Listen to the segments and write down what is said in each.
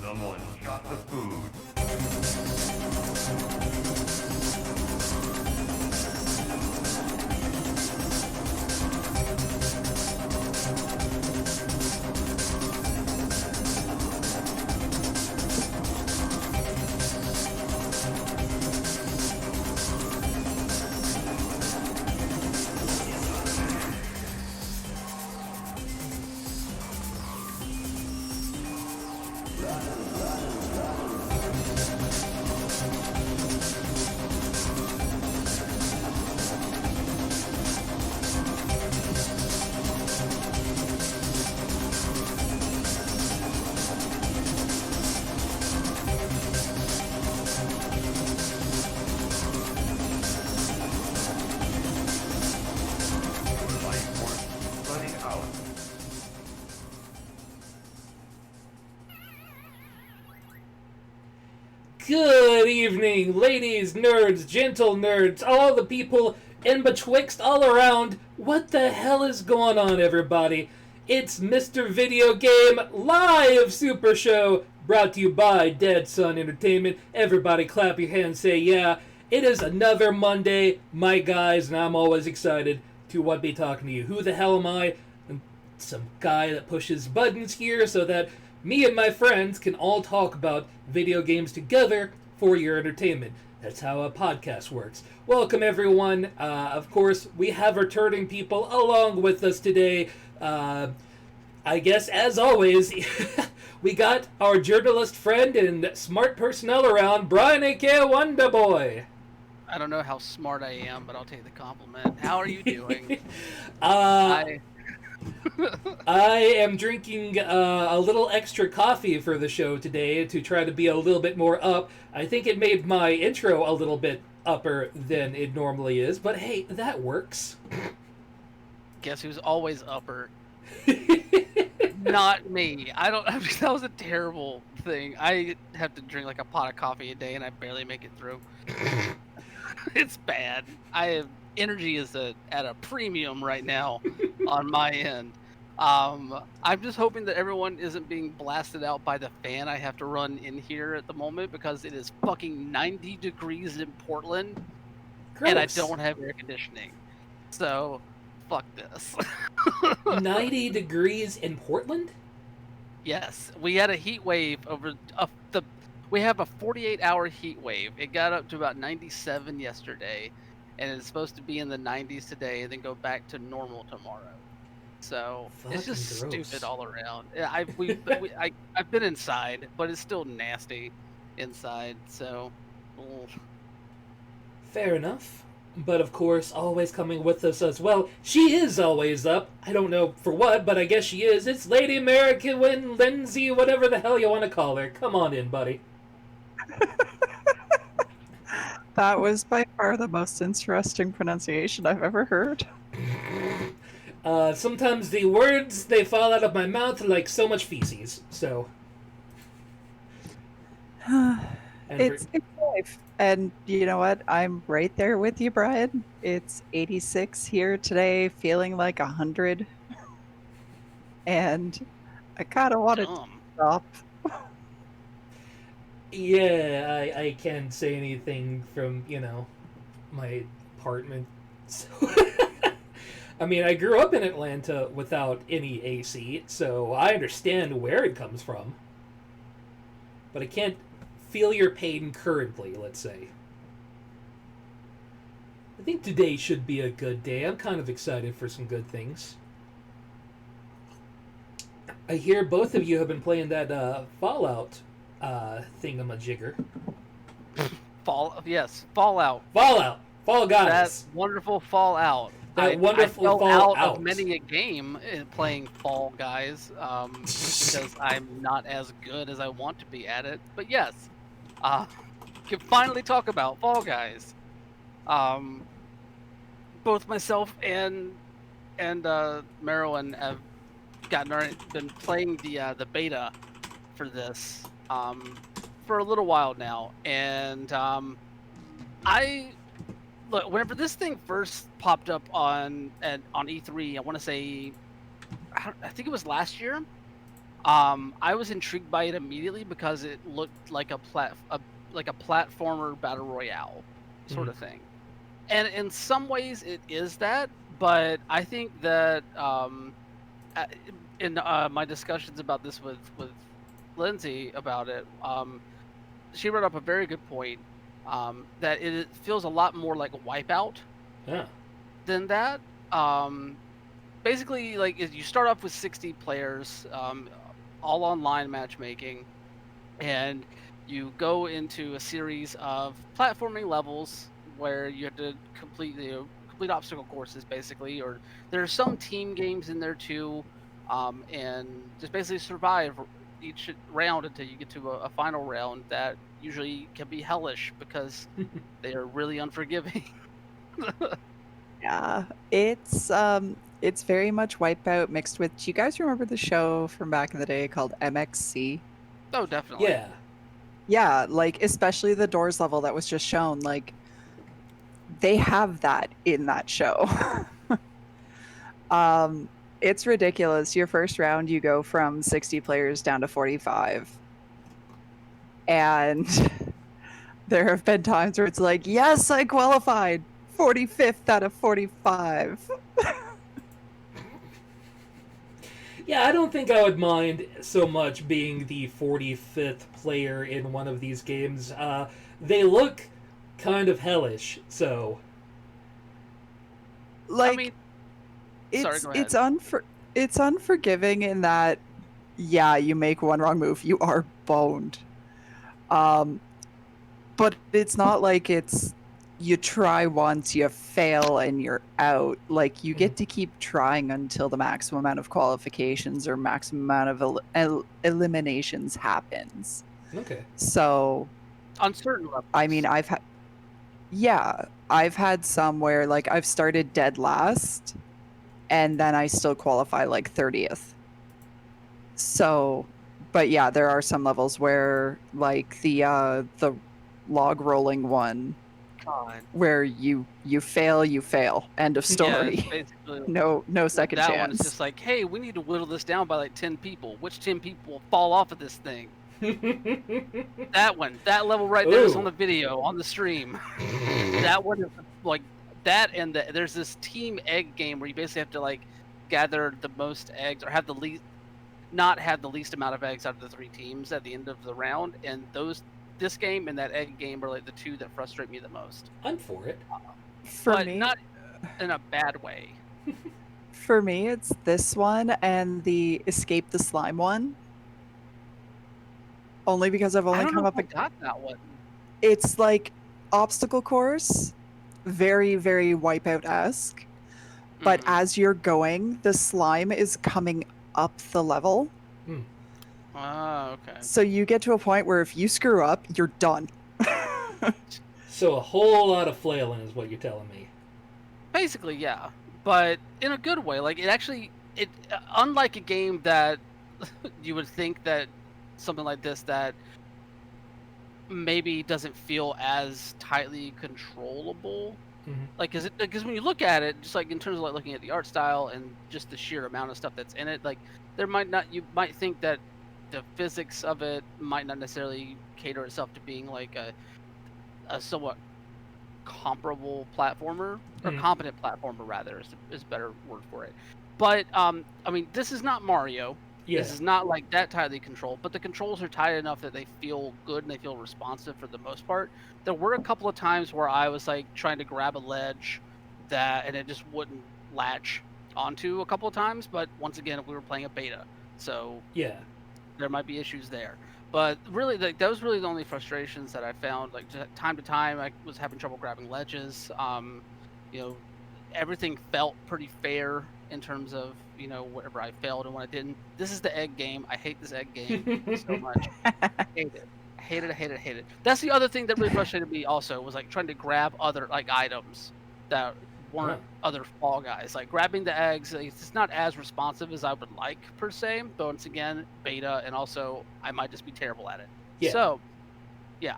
Someone shot the food. Good evening, ladies, nerds, gentle nerds, all the people in betwixt all around. What the hell is going on, everybody? It's Mr. Video Game Live Super Show, brought to you by Dead Sun Entertainment. Everybody clap your hands, say yeah. It is another Monday, my guys, and I'm always excited to be talking to you. Who the hell am I? I'm some guy that pushes buttons here so that me and my friends can all talk about video games together for your entertainment. That's how a podcast works. Welcome, everyone. Of course, we have returning people along with us today. I guess, as always, we got our journalist friend and smart personnel around, Brian A.K. Wonder Boy. I don't know how smart I am, but I'll take the compliment. How are you doing? I am drinking a little extra coffee for the show today to try to be a little bit more up. I think it made my intro a little bit upper than it normally is, but hey, that works. Guess who's always upper? Not me. That was a terrible thing. I have to drink like a pot of coffee a day, and I barely make it through. It's bad. Energy is at a premium right now on my end. I'm just hoping that everyone isn't being blasted out by the fan I have to run in here at the moment because it is fucking 90 degrees in Portland. Gross. And I don't have air conditioning. So, fuck this. 90 degrees in Portland? Yes. We had a heat wave we have a 48-hour heat wave. It got up to about 97 yesterday. And it's supposed to be in the 90s today, and then go back to normal tomorrow. So it's just gross. Stupid all around. I've been inside, but it's still nasty inside. So fair enough. But of course, always coming with us as well. She is always up. I don't know for what, but I guess she is. It's Lady American Lindsay, whatever the hell you want to call her. Come on in, buddy. That was by far the most interesting pronunciation I've ever heard. Sometimes the words, they fall out of my mouth like so much feces, so... It's life. And you know what? I'm right there with you, Brian. It's 86 here today, feeling like 100. And I kind of wanted to stop. Yeah, I can't say anything from, my apartment. So I mean, I grew up in Atlanta without any AC, so I understand where it comes from. But I can't feel your pain currently, let's say. I think today should be a good day. I'm kind of excited for some good things. I hear both of you have been playing that Fallout thingamajigger. Fallout. Fall Guys. That wonderful Fallout. I fell out of many a game playing Fall Guys because I'm not as good as I want to be at it. But yes, can finally talk about Fall Guys. Both myself and Marilyn have been playing the beta for this for a little while now, and look, whenever this thing first popped up on E3, I want to say, I think it was last year. I was intrigued by it immediately because it looked like a platformer battle royale sort of thing, and in some ways it is that. But I think that in my discussions about this with Lindsay about it, she brought up a very good point, that it feels a lot more like a Wipeout Yeah. than that. Basically, like you start off with 60 players, all online matchmaking, and you go into a series of platforming levels where you have to complete obstacle courses, basically, or there are some team games in there too, and just basically survive each round until you get to a final round that usually can be hellish because they are really unforgiving. Yeah, it's very much Wipeout mixed with. Do you guys remember the show from back in the day called MXC? Oh, definitely. Yeah. Yeah, like especially the doors level that was just shown, like they have that in that show. It's ridiculous. Your first round you go from 60 players down to 45. And there have been times where it's like, "Yes, I qualified. 45th out of 45." Yeah, I don't think I would mind so much being the 45th player in one of these games. They look kind of hellish, so Like I mean, sorry, it's go ahead. it's unforgiving in that, yeah, you make one wrong move, you are boned. But it's not like it's you try once, you fail, and you're out. Like you get to keep trying until the maximum amount of qualifications or maximum amount of eliminations happens. okay. So, On certain levels. I mean, I've had some where like I've started dead last and then I still qualify like 30th. So, but yeah, there are some levels where like the log rolling one God. where you fail, end of Yeah, story. it's basically No second that chance. one is just like, hey, we need to whittle this down by like 10 people. Which 10 people will fall off of this thing? That one, that level right there is on Ooh. the video, on the stream. That one is like that, and there's this team egg game where you basically have to like gather the most eggs or have the least, not have the least amount of eggs out of the three teams at the end of the round, and this game and that egg game are like the two that frustrate me the most. I'm for it. For But me, not in a bad way. for me, it's this one and the escape the slime one. Only because I've I only don't come know up. if I got that one. It's like obstacle course, very very Wipeout-esque. But Mhm. as you're going, the slime is coming up the level. Oh, okay. So you get to a point where if you screw up, you're done. So a whole lot of flailing is what you're telling me. Basically, yeah, but in a good way. Like it unlike a game that you would think that something like this that maybe doesn't feel as tightly controllable. Like, because when you look at it, just like in terms of like looking at the art style and just the sheer amount of stuff that's in it, like you might think that the physics of it might not necessarily cater itself to being like a somewhat comparable platformer or competent platformer rather is a better word for it. But I mean, this is not Mario. Yeah. This is not like that tightly controlled, but the controls are tight enough that they feel good and they feel responsive for the most part. There were a couple of times where I was like trying to grab a ledge and it just wouldn't latch onto a couple of times, but once again we were playing a beta, so Yeah. there might be issues there. But really, like, that was really the only frustrations that I found. Like, time to time, I was having trouble grabbing ledges. You know, everything felt pretty fair in terms of, you know, whatever I failed and what I didn't. This is the egg game. I hate this egg game so much. I hate it. I hate it. I hate it. I hate it. That's the other thing that really frustrated me also, was like trying to grab other like items that weren't other Fall Guys. Like grabbing the eggs, it's not as responsive as I would like per se. But once again, beta, and also I might just be terrible at it. Yeah. So, yeah.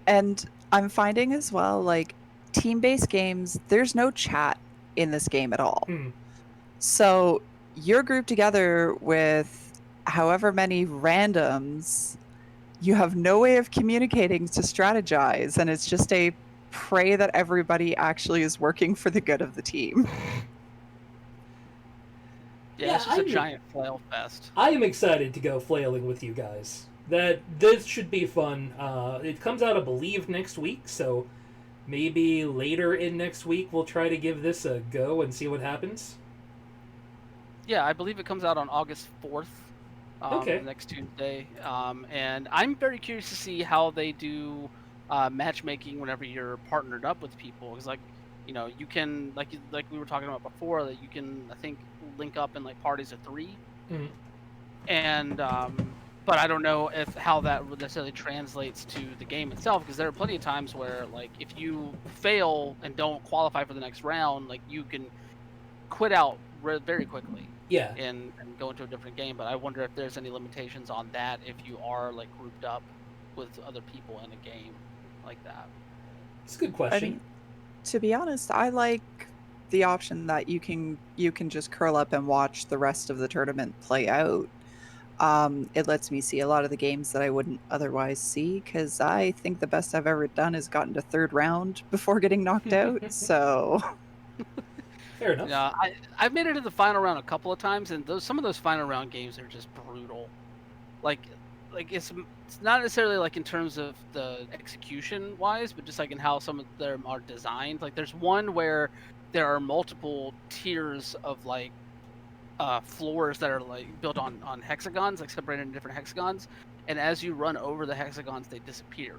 And I'm finding as well, like team-based games, there's no chat in this game at all. So you're grouped together with however many randoms, you have no way of communicating to strategize, and it's just a pray that everybody actually is working for the good of the team. Yeah, it's just a giant flail fest. I am excited to go flailing with you guys. This should be fun. It comes out, I believe, next week, so maybe later in next week we'll try to give this a go and see what happens. Yeah, I believe it comes out on August 4th. Okay. Next Tuesday. And I'm very curious to see how they do matchmaking whenever you're partnered up with people. Because, like, you can, like we were talking about before, that you can, I think, link up in like parties of 3. Mm-hmm. And but I don't know how that necessarily translates to the game itself, because there are plenty of times where, like, if you fail and don't qualify for the next round, like, you can quit out very quickly. Yeah. And go into a different game. But I wonder if there's any limitations on that if you are, like, grouped up with other people in a game like that. It's a good question. I mean, to be honest, I like the option that you can just curl up and watch the rest of the tournament play out. It lets me see a lot of the games that I wouldn't otherwise see, because I think the best I've ever done is gotten to 3rd round before getting knocked out. So fair enough. Yeah, I've made it to the final round a couple of times, and some of those final round games are just brutal. Like it's not necessarily like in terms of the execution wise, but just like in how some of them are designed. Like, there's one where there are multiple tiers of like floors that are like built on hexagons, like separated into different hexagons, and as you run over the hexagons, they disappear.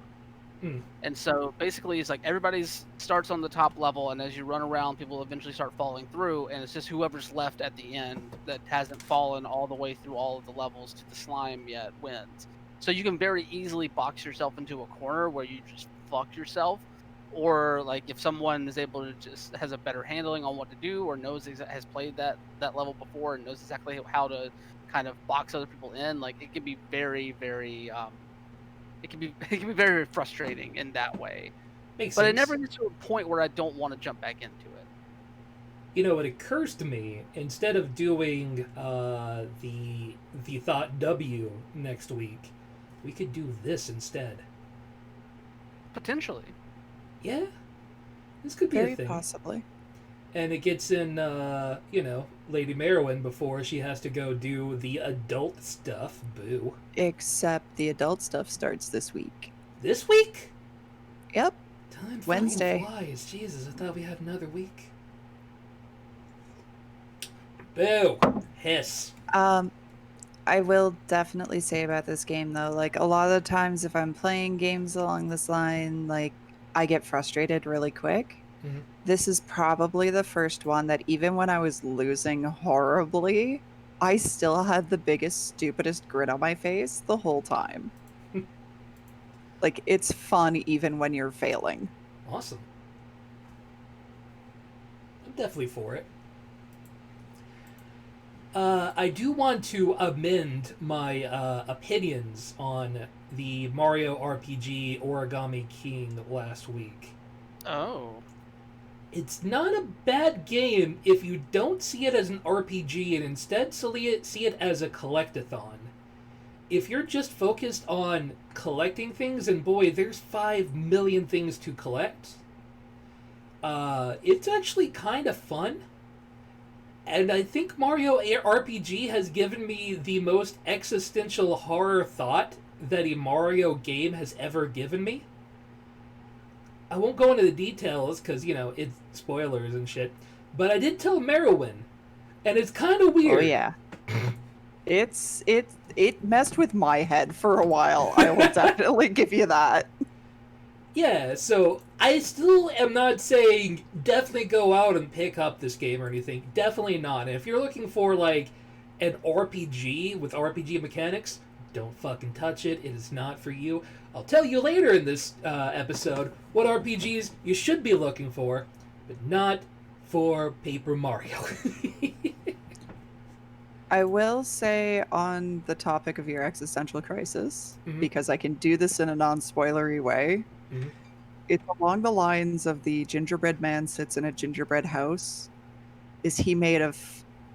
And so basically it's like everybody starts on the top level, and as you run around, people eventually start falling through, and it's just whoever's left at the end that hasn't fallen all the way through all of the levels to the slime yet wins. So you can very easily box yourself into a corner where you just fuck yourself, or like if someone is able to just has a better handling on what to do, or has played that level before and knows exactly how to kind of box other people in, like, it can be very, very it can be very frustrating in that way. Makes but sense. It never gets to a point where I don't want to jump back into it. It occurs to me, instead of doing the Thought W next week, we could do this instead. Potentially. Yeah, this could be very a thing. possibly. And it gets in, Lady Merowyn before she has to go do the adult stuff. Boo. Except the adult stuff starts this week. This week? Yep. Time Wednesday. flies. Jesus, I thought we had another week. Boo. Hiss. I will definitely say about this game, though, like, a lot of the times if I'm playing games along this line, like, I get frustrated really quick. Mm-hmm. This is probably the first one that even when I was losing horribly, I still had the biggest, stupidest grin on my face the whole time. Like, it's fun even when you're failing. Awesome. I'm definitely for it. I do want to amend my opinions on the Mario RPG Origami King last week. Oh. It's not a bad game if you don't see it as an RPG and instead see it as a collectathon. If you're just focused on collecting things, and boy, there's 5 million things to collect, it's actually kind of fun. And I think Mario RPG has given me the most existential horror thought that a Mario game has ever given me. I won't go into the details because, it's spoilers and shit. But I did tell Merowyn, and it's kind of weird. Oh, yeah. It messed with my head for a while. I will definitely give you that. Yeah, so I still am not saying definitely go out and pick up this game or anything. Definitely not. And if you're looking for, like, an RPG with RPG mechanics, don't fucking touch it. It is not for you. I'll tell you later in this episode what RPGs you should be looking for, but not for Paper Mario. I will say, on the topic of your existential crisis, because I can do this in a non-spoilery way, it's along the lines of the gingerbread man sits in a gingerbread house. Is he made of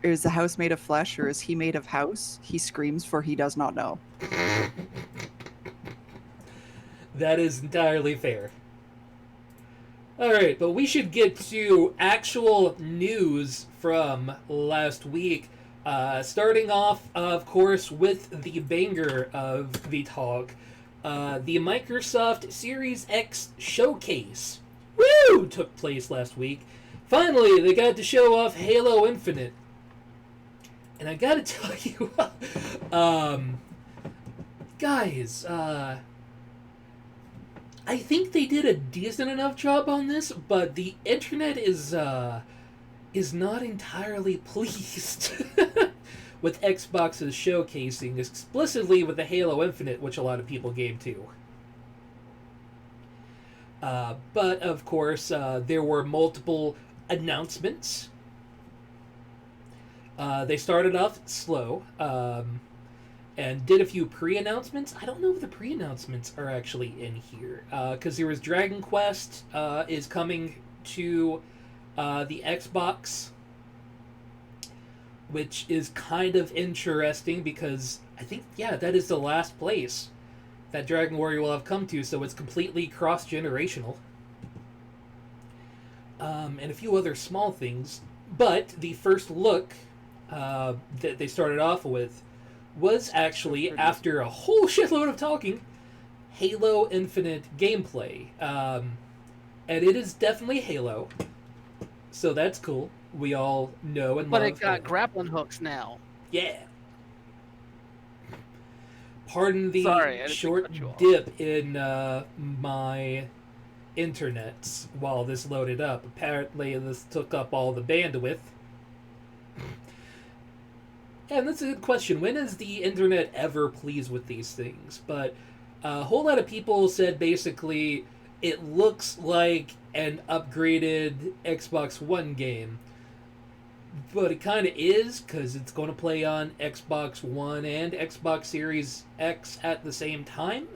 is the house made of flesh or is he made of house? He screams, for he does not know. That is entirely fair. Alright, but we should get to actual news from last week. Starting off, of course, with the banger of the talk. The Microsoft Series X showcase. Woo! Took place last week. Finally, they got to show off Halo Infinite. And I gotta tell you, guys, I think they did a decent enough job on this, but the internet is not entirely pleased with Xbox's showcasing, explicitly with the Halo Infinite, which a lot of people gave to. But of course, there were multiple announcements. They started off slow. And did a few pre-announcements. I don't know if the pre-announcements are actually in here. Because there was Dragon Quest is coming to the Xbox, which is kind of interesting because I think, yeah, that is the last place that Dragon Warrior will have come to, so it's completely cross-generational. And a few other small things. But the first look that they started off with was actually, after a whole shitload of talking, Halo Infinite gameplay. And it is definitely Halo. So that's cool. We all know and love But it got Halo. grappling hooks now. Yeah. Pardon the Sorry, I didn't short cut you off. dip in my internet while this loaded up. Apparently this took up all the bandwidth. And that's a good question. When is the internet ever pleased with these things? But a whole lot of people said basically it looks like an upgraded Xbox One game. But it kind of is, because it's going to play on Xbox One and Xbox Series X at the same time.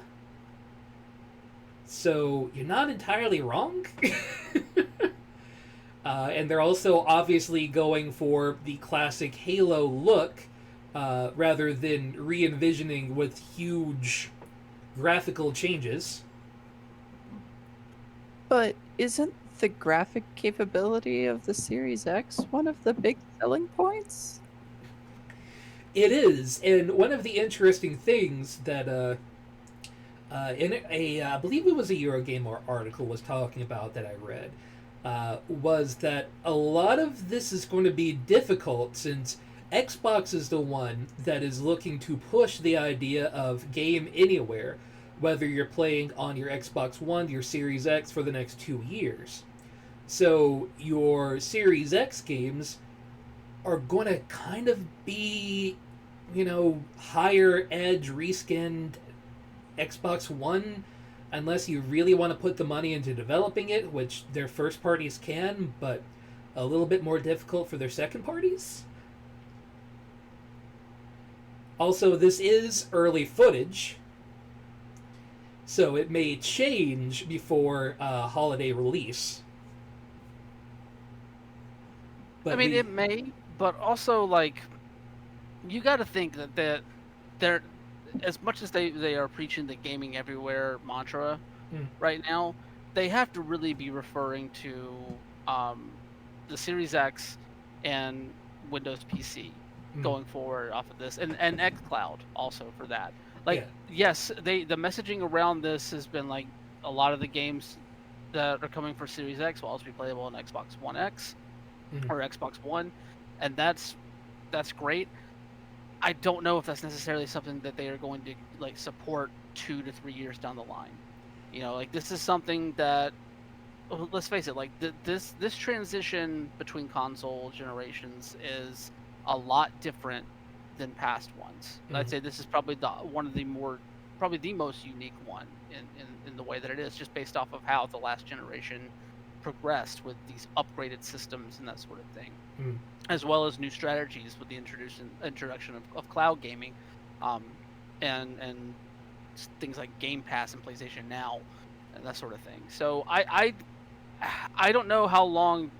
So you're not entirely wrong. And they're also obviously going for the classic Halo look, rather than re-envisioning with huge graphical changes. But isn't the graphic capability of the Series X one of the big selling points? It is, and one of the interesting things that in I believe it was a Eurogamer article was talking about that I read, was that a lot of this is going to be difficult since Xbox is the one that is looking to push the idea of game anywhere, whether you're playing on your Xbox One, your Series X for the next 2 years. So your Series X games are going to kind of be, higher edge reskinned Xbox One, unless you really want to put the money into developing it, which their first parties can, but a little bit more difficult for their second parties. Also, this is early footage, so it may change before holiday release. But I mean, it may, but also, you got to think that they're, as much as they are preaching the gaming everywhere mantra right now, they have to really be referring to the Series X and Windows PC going forward off of this, and xCloud also for that. Yes, the messaging around this has been like a lot of the games that are coming for Series X will also be playable on Xbox One X or Xbox One, and that's great. I don't know if that's necessarily something that they are going to support 2 to 3 years down the line. This is something that, let's face it, this transition between console generations is a lot different than past ones. I'd say this is probably probably the most unique one in the way that it is, just based off of how the last generation progressed with these upgraded systems and that sort of thing, as well as new strategies with the introduction of cloud gaming, and things like Game Pass and PlayStation Now and that sort of thing. So I don't know how long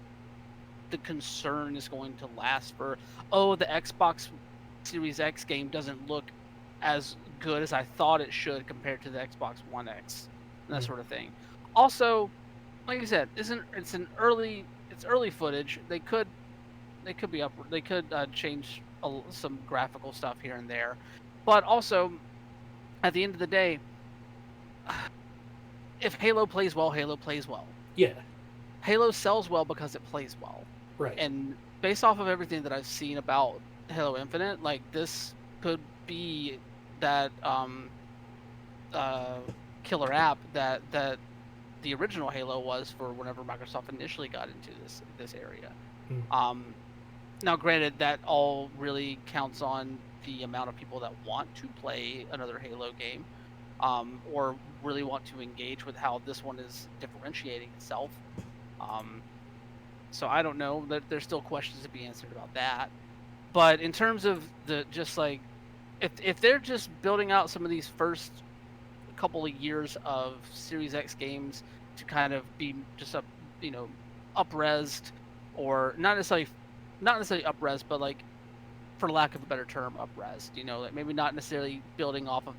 the concern is going to last for, oh, the Xbox Series X game doesn't look as good as I thought it should compared to the Xbox One X, and that sort of thing. Also, like I said, it's early footage. They could change some graphical stuff here and there, but also at the end of the day, if Halo plays well, Halo plays well. Yeah. Halo sells well because it plays well. Right. And based off of everything that I've seen about Halo Infinite, like, this could be that killer app that the original Halo was for whenever Microsoft initially got into this area. Now, granted, that all really counts on the amount of people that want to play another Halo game, or really want to engage with how this one is differentiating itself. So I don't know. There's still questions to be answered about that. But in terms of if they're just building out some of these first couple of years of Series X games to kind of be just up-resed, or not necessarily up-resed, but, like, for lack of a better term, up-resed. Like, maybe not necessarily building off of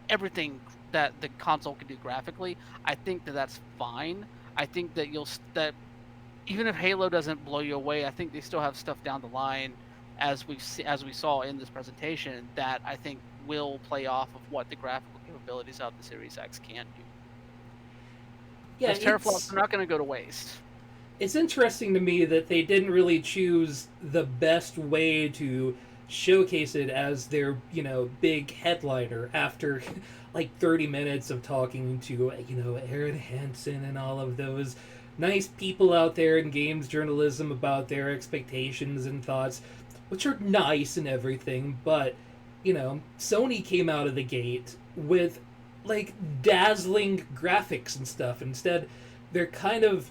everything that the console can do graphically. I think that's fine. I think that that even if Halo doesn't blow you away, I think they still have stuff down the line, as we saw in this presentation, that I think will play off of what the graphical capabilities of the Series X can do. Yeah, those teraflops are not going to go to waste. It's interesting to me that they didn't really choose the best way to showcase it as their, big headliner after like 30 minutes of talking to, Aaron Hansen and all of those nice people out there in games journalism about their expectations and thoughts, which are nice and everything, but, Sony came out of the gate with, like, dazzling graphics and stuff. Instead, they're kind of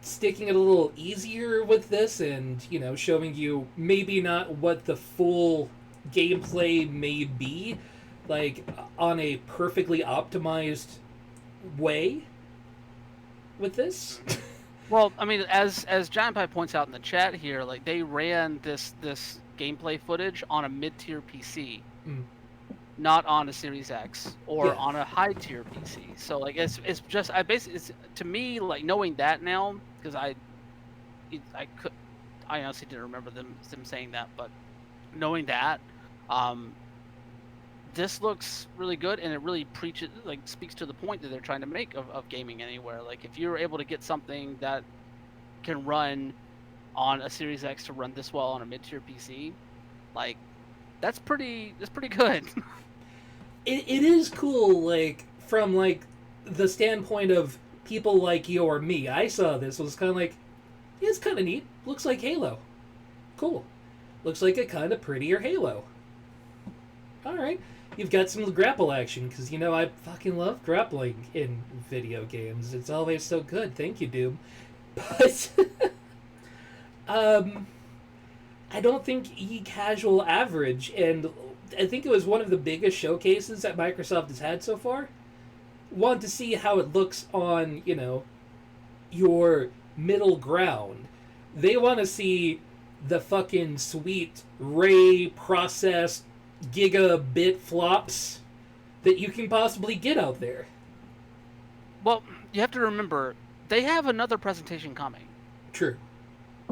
sticking it a little easier with this and, showing you maybe not what the full gameplay may be, like, on a perfectly optimized way with this. Well, I mean, as Giant Pie points out in the chat here, like, they ran this gameplay footage on a mid-tier PC, not on a Series X or on a high-tier PC. So, like, it's just, to me, like, knowing that now, because I honestly didn't remember them saying that, but knowing that, this looks really good, and it really speaks to the point that they're trying to make of gaming anywhere. Like, if you're able to get something that can run on a Series X to run this well on a mid-tier PC, like, that's pretty good. It is cool, like, from, like, the standpoint of people like you or me. I saw this, was kind of like, yeah, it's kind of neat. Looks like Halo. Cool. Looks like a kind of prettier Halo. Alright. You've got some grapple action, because, I fucking love grappling in video games. It's always so good. Thank you, Doom. But, I don't think E-Casual average, and I think it was one of the biggest showcases that Microsoft has had so far, want to see how it looks on, your middle ground. They want to see the fucking sweet ray processed gigabit flops that you can possibly get out there. Well, you have to remember, they have another presentation coming. True.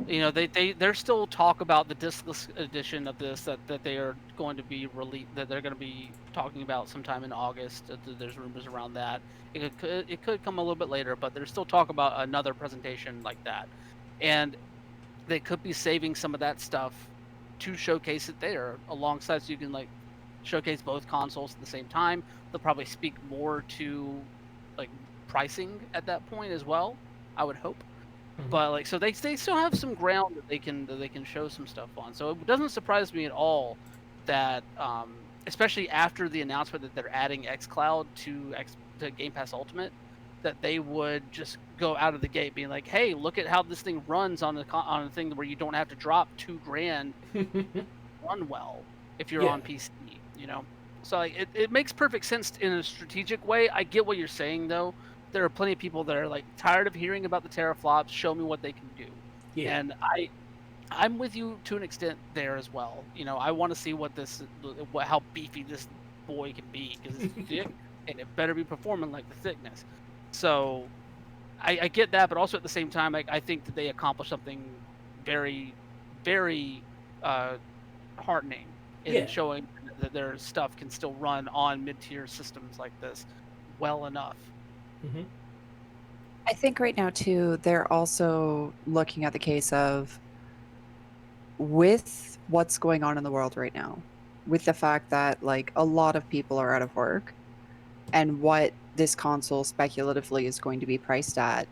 There's still talk about the discless edition of this that they are going to be released, that they're going to be talking about sometime in August. There's rumors around that. It could come a little bit later, but there's still talk about another presentation like that, and they could be saving some of that stuff to showcase it there alongside, so you can, like, showcase both consoles at the same time. They'll probably speak more to, like, pricing at that point as well, I would hope. But, like, so they still have some ground that they can show some stuff on. So it doesn't surprise me at all that, especially after the announcement that they're adding xCloud to Game Pass Ultimate, that they would just go out of the gate being like, "Hey, look at how this thing runs on a thing where you don't have to drop $2,000, run well if you're on PC." So, like, it makes perfect sense in a strategic way. I get what you're saying, though. There are plenty of people that are, like, tired of hearing about the teraflops. Show me what they can do. Yeah. And I'm with you to an extent there as well. You know, I want to see how beefy this boy can be because it's thick, and it better be performing like the thickness. So I get that, but also at the same time, I think that they accomplished something very, very heartening in Yeah. showing that their stuff can still run on mid-tier systems like this well enough. Hmm. I think right now too, they're also looking at the case of with what's going on in the world right now, with the fact that like a lot of people are out of work and what this console speculatively is going to be priced at,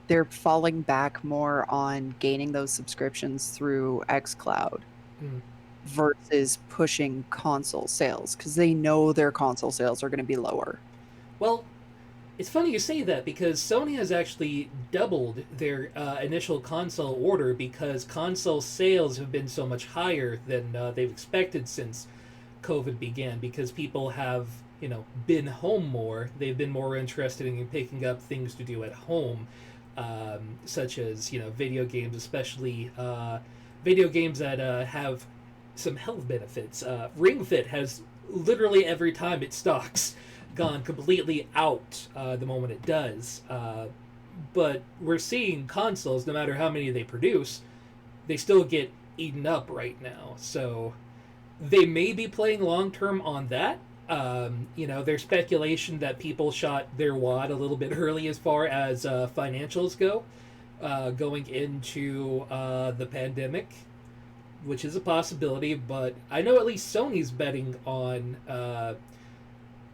they're falling back more on gaining those subscriptions through xCloud Mm. versus pushing console sales because they know their console sales are going to be lower. Well, it's funny you say that because Sony has actually doubled their initial console order because console sales have been so much higher than they've expected since COVID began. Because people have, been home more. They've been more interested in picking up things to do at home, such as video games, especially video games that have some health benefits. Ring Fit has literally every time it stocks gone completely out the moment it does. But we're seeing consoles, no matter how many they produce, they still get eaten up right now. So they may be playing long term on that. There's speculation that people shot their wad a little bit early as far as financials go, going into the pandemic, which is a possibility. But I know at least Sony's betting on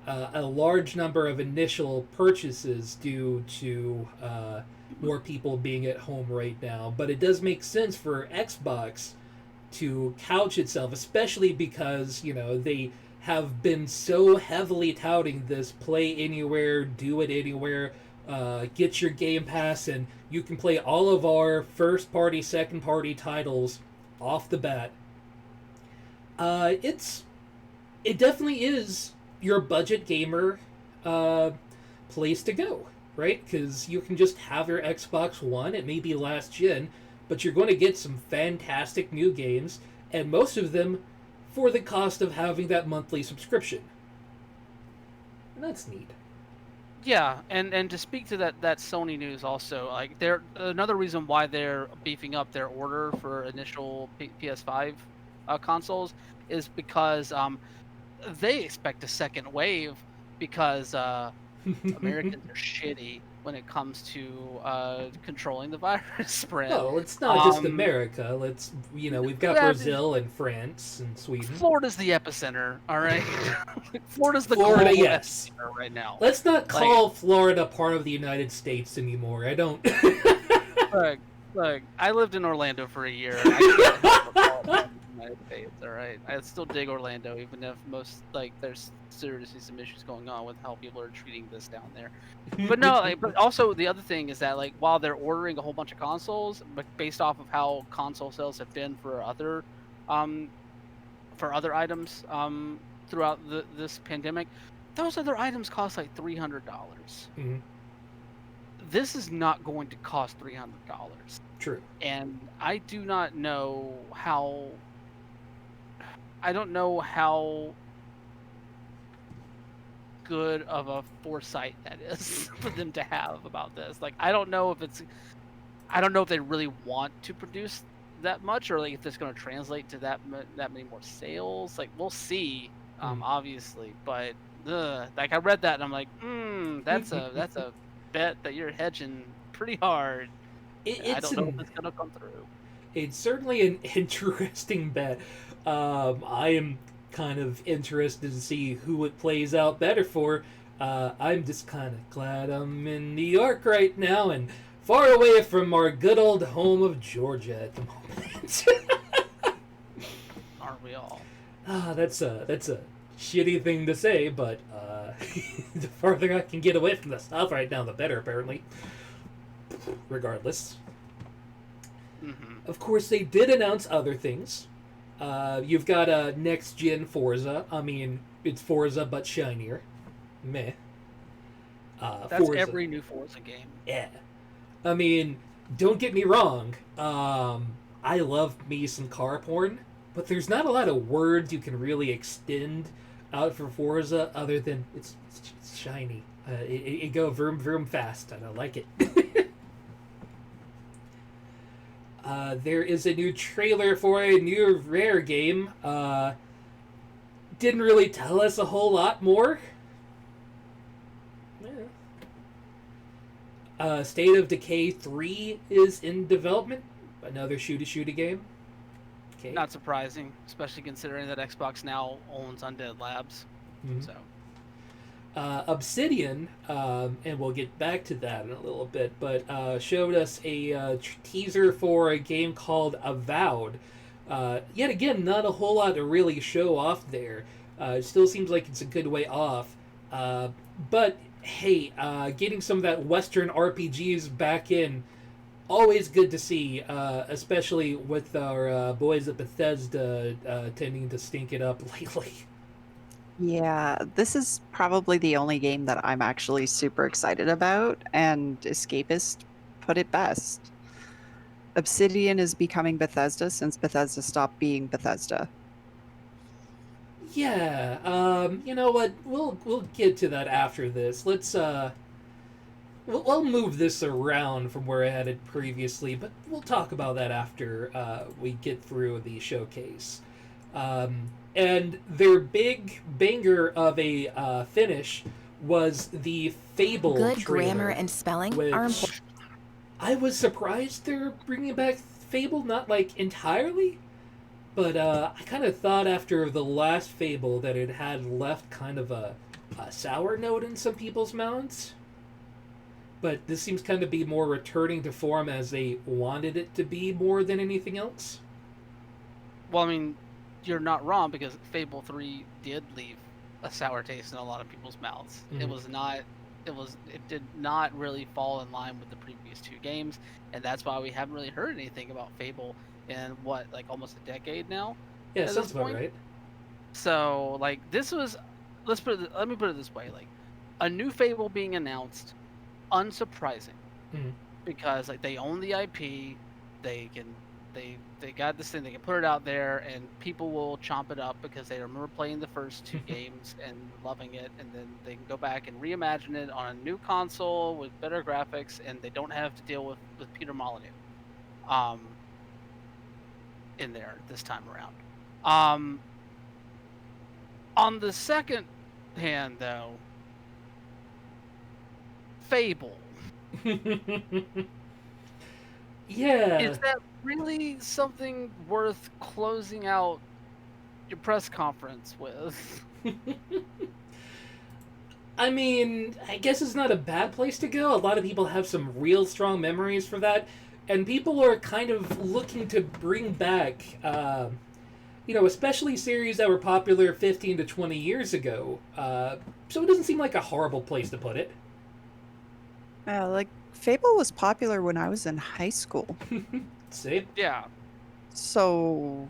a large number of initial purchases due to more people being at home right now. But it does make sense for Xbox to couch itself, especially because, they have been so heavily touting this play anywhere, do it anywhere, get your Game Pass, and you can play all of our first party, second party titles off the bat. It definitely is your budget gamer place to go, right? Because you can just have your Xbox One. It may be last gen, but you're going to get some fantastic new games, and most of them for the cost of having that monthly subscription. And that's neat. Yeah, and to speak to that Sony news also, like they're another reason why they're beefing up their order for initial PS5 consoles is because they expect a second wave because Americans are shitty when it comes to controlling the virus spread. Well, it's not just America. We've got Brazil and France and Sweden. Florida's the epicenter, all right? Florida's the Florida, global yes. epicenter right now. Let's not call Florida part of the United States anymore. I don't. Look, I lived in Orlando for a year. I can't help but call it the United States, all right? I still dig Orlando, even if there's seriously some issues going on with how people are treating this down there. But no, but also the other thing is that while they're ordering a whole bunch of consoles, but based off of how console sales have been for other items throughout this pandemic, those other items cost like $300. Mm-hmm. This is not going to cost $300. True. And I do not know how. I don't know how good of a foresight that is for them to have about this. I don't know if they really want to produce that much, or if it's going to translate to that many more sales. We'll see, obviously. But I read that and I'm like, that's a bet that you're hedging pretty hard. I don't know if it's going to come through. It's certainly an interesting bet. I am kind of interested to see who it plays out better for. I'm just kind of glad I'm in New York right now and far away from our good old home of Georgia at the moment. Aren't we all? That's a shitty thing to say, but the farther I can get away from the South right now, the better, apparently. Regardless. Mm-hmm. Of course, they did announce other things. You've got a next-gen Forza. I mean, it's Forza, but shinier. Meh. That's Forza. every new Forza game. Yeah. I mean, don't get me wrong. I love me some car porn, but there's not a lot of words you can really extend out for Forza other than it's shiny. It go vroom vroom fast, and I like it. There is a new trailer for a new Rare game. Didn't really tell us a whole lot more. State of Decay 3 is in development. Another shooty game. Okay. Not surprising, especially considering that Xbox now owns Undead Labs. Mhm. So Obsidian, and we'll get back to that in a little bit, but showed us a teaser for a game called Avowed. Yet again, not a whole lot to really show off there. It still seems like it's a good way off. But hey, getting some of that Western RPGs back in, always good to see, especially with our boys at Bethesda tending to stink it up lately. Yeah, this is probably the only game that I'm actually super excited about, and Escapist put it best. Obsidian is becoming Bethesda since Bethesda stopped being Bethesda. Yeah, you know what? We'll get to that after this. Let's we'll move this around from where I had it previously, but we'll talk about that after we get through the showcase. And their big banger of a finish was the Fable Good trailer, grammar and spelling are which important. I was surprised they're bringing back Fable, not like entirely, but I kind of thought after the last Fable that it had left kind of a sour note in some people's mouths. But this seems kind of be more returning to form as they wanted it to be more than anything else. well, I mean, you're not wrong, because Fable 3 did leave a sour taste in a lot of people's mouths. Mhm. It did not really fall in line with the previous two games, and that's why we haven't really heard anything about Fable in like almost a decade now. Yeah, At sounds this about point? right. So like this was, let me put it this way, like a new Fable being announced, unsurprising, Mhm. because like they own the IP, they got this thing, they can put it out there and people will chomp it up because they remember playing the first two games and loving it, and then they can go back and reimagine it on a new console with better graphics, and they don't have to deal with Peter Molyneux in there this time around. On the second hand though, Fable, Yeah. is that really something worth closing out your press conference with? I mean, I guess it's not a bad place to go. A lot of people have some real strong memories for that, and people are kind of looking to bring back, especially series that were popular 15 to 20 years ago. So it doesn't seem like a horrible place to put it. Like Fable was popular when I was in high school. See? Yeah. So,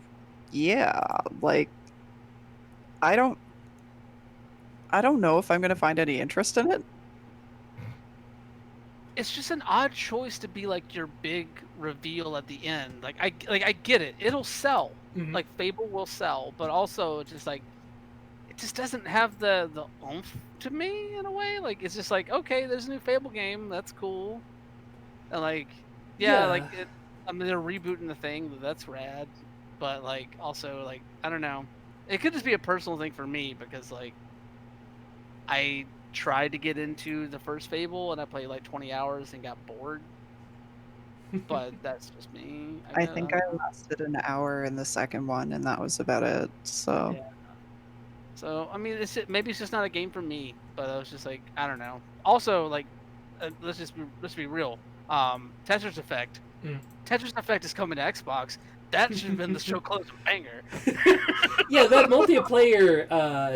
yeah, like I don't know if I'm going to find any interest in it. It's just an odd choice to be like your big reveal at the end. Like I get it. It'll sell. Mhm. Like Fable will sell, but also it's just like it just doesn't have the oomph to me in a way. Like it's just like, okay, there's a new Fable game, that's cool. And like Yeah. like I mean they're rebooting the thing, that's rad. But like also like I don't know. It could just be a personal thing for me, because like I tried to get into the first Fable and I played like 20 hours and got bored. But that's just me. I think I lasted an hour in the second one, and that was about it. So, Yeah. So I mean, maybe it's just not a game for me. But I was just like, I don't know. Also, like, let's be real. Tetris Effect. Mm. Tetris Effect is coming to Xbox. That should have been the show closing banger. Yeah, that multiplayer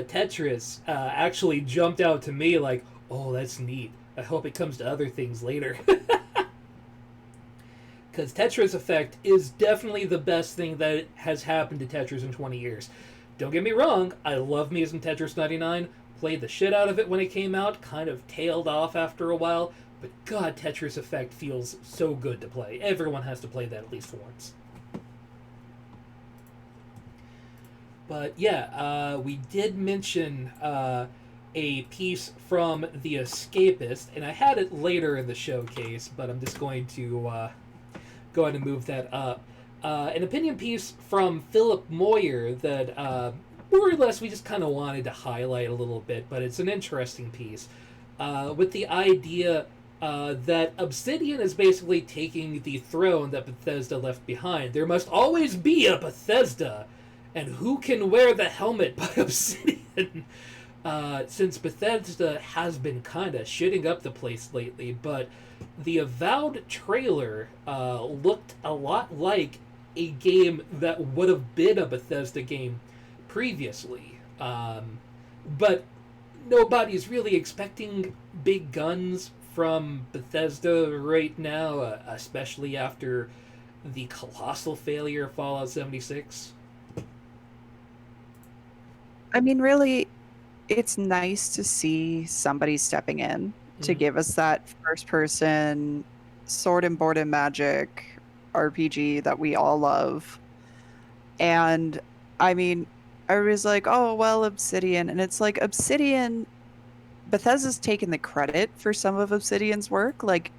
Tetris actually jumped out to me like, oh, that's neat. I hope it comes to other things later. Because Tetris Effect is definitely the best thing that has happened to Tetris in 20 years. Don't get me wrong, I love me some Tetris 99, played the shit out of it when it came out, kind of tailed off after a while, But God, Tetris Effect feels so good to play. Everyone has to play that at least once. But yeah, we did mention a piece from The Escapist, and I had it later in the showcase, but I'm just going to go ahead and move that up. An opinion piece from Philip Moyer that more or less we just kind of wanted to highlight a little bit, but it's an interesting piece with the idea that Obsidian is basically taking the throne that Bethesda left behind. There must always be a Bethesda, and who can wear the helmet but Obsidian? Since Bethesda has been kind of shitting up the place lately, but the Avowed trailer looked a lot like a game that would have been a Bethesda game previously. But nobody's really expecting big guns from Bethesda right now, especially after the colossal failure of Fallout 76. I mean, really, it's nice to see somebody stepping in to give us that first person sword and board and magic RPG that we all love. And I mean, I was like, oh, well, Obsidian. And it's like, Obsidian, Bethesda's taken the credit for some of Obsidian's work. Like,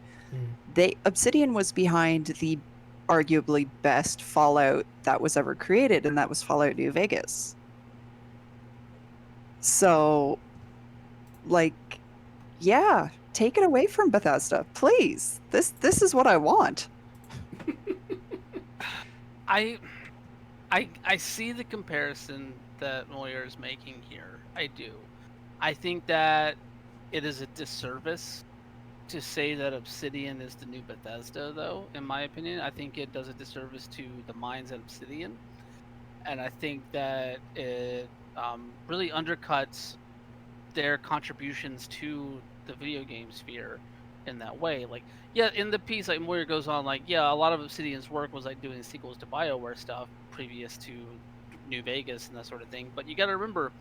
Obsidian was behind the arguably best Fallout that was ever created, and that was Fallout New Vegas. So, like, yeah, take it away from Bethesda, please. This is what I want. I see the comparison that Moyer is making here. I do. I think that it is a disservice to say that Obsidian is the new Bethesda, though, in my opinion. I think it does a disservice to the minds at Obsidian. And I think that it really undercuts their contributions to the video game sphere in that way. Like, yeah, in the piece, like, Moyer goes on, like, yeah, a lot of Obsidian's work was like doing sequels to BioWare stuff previous to New Vegas and that sort of thing. But you got to remember,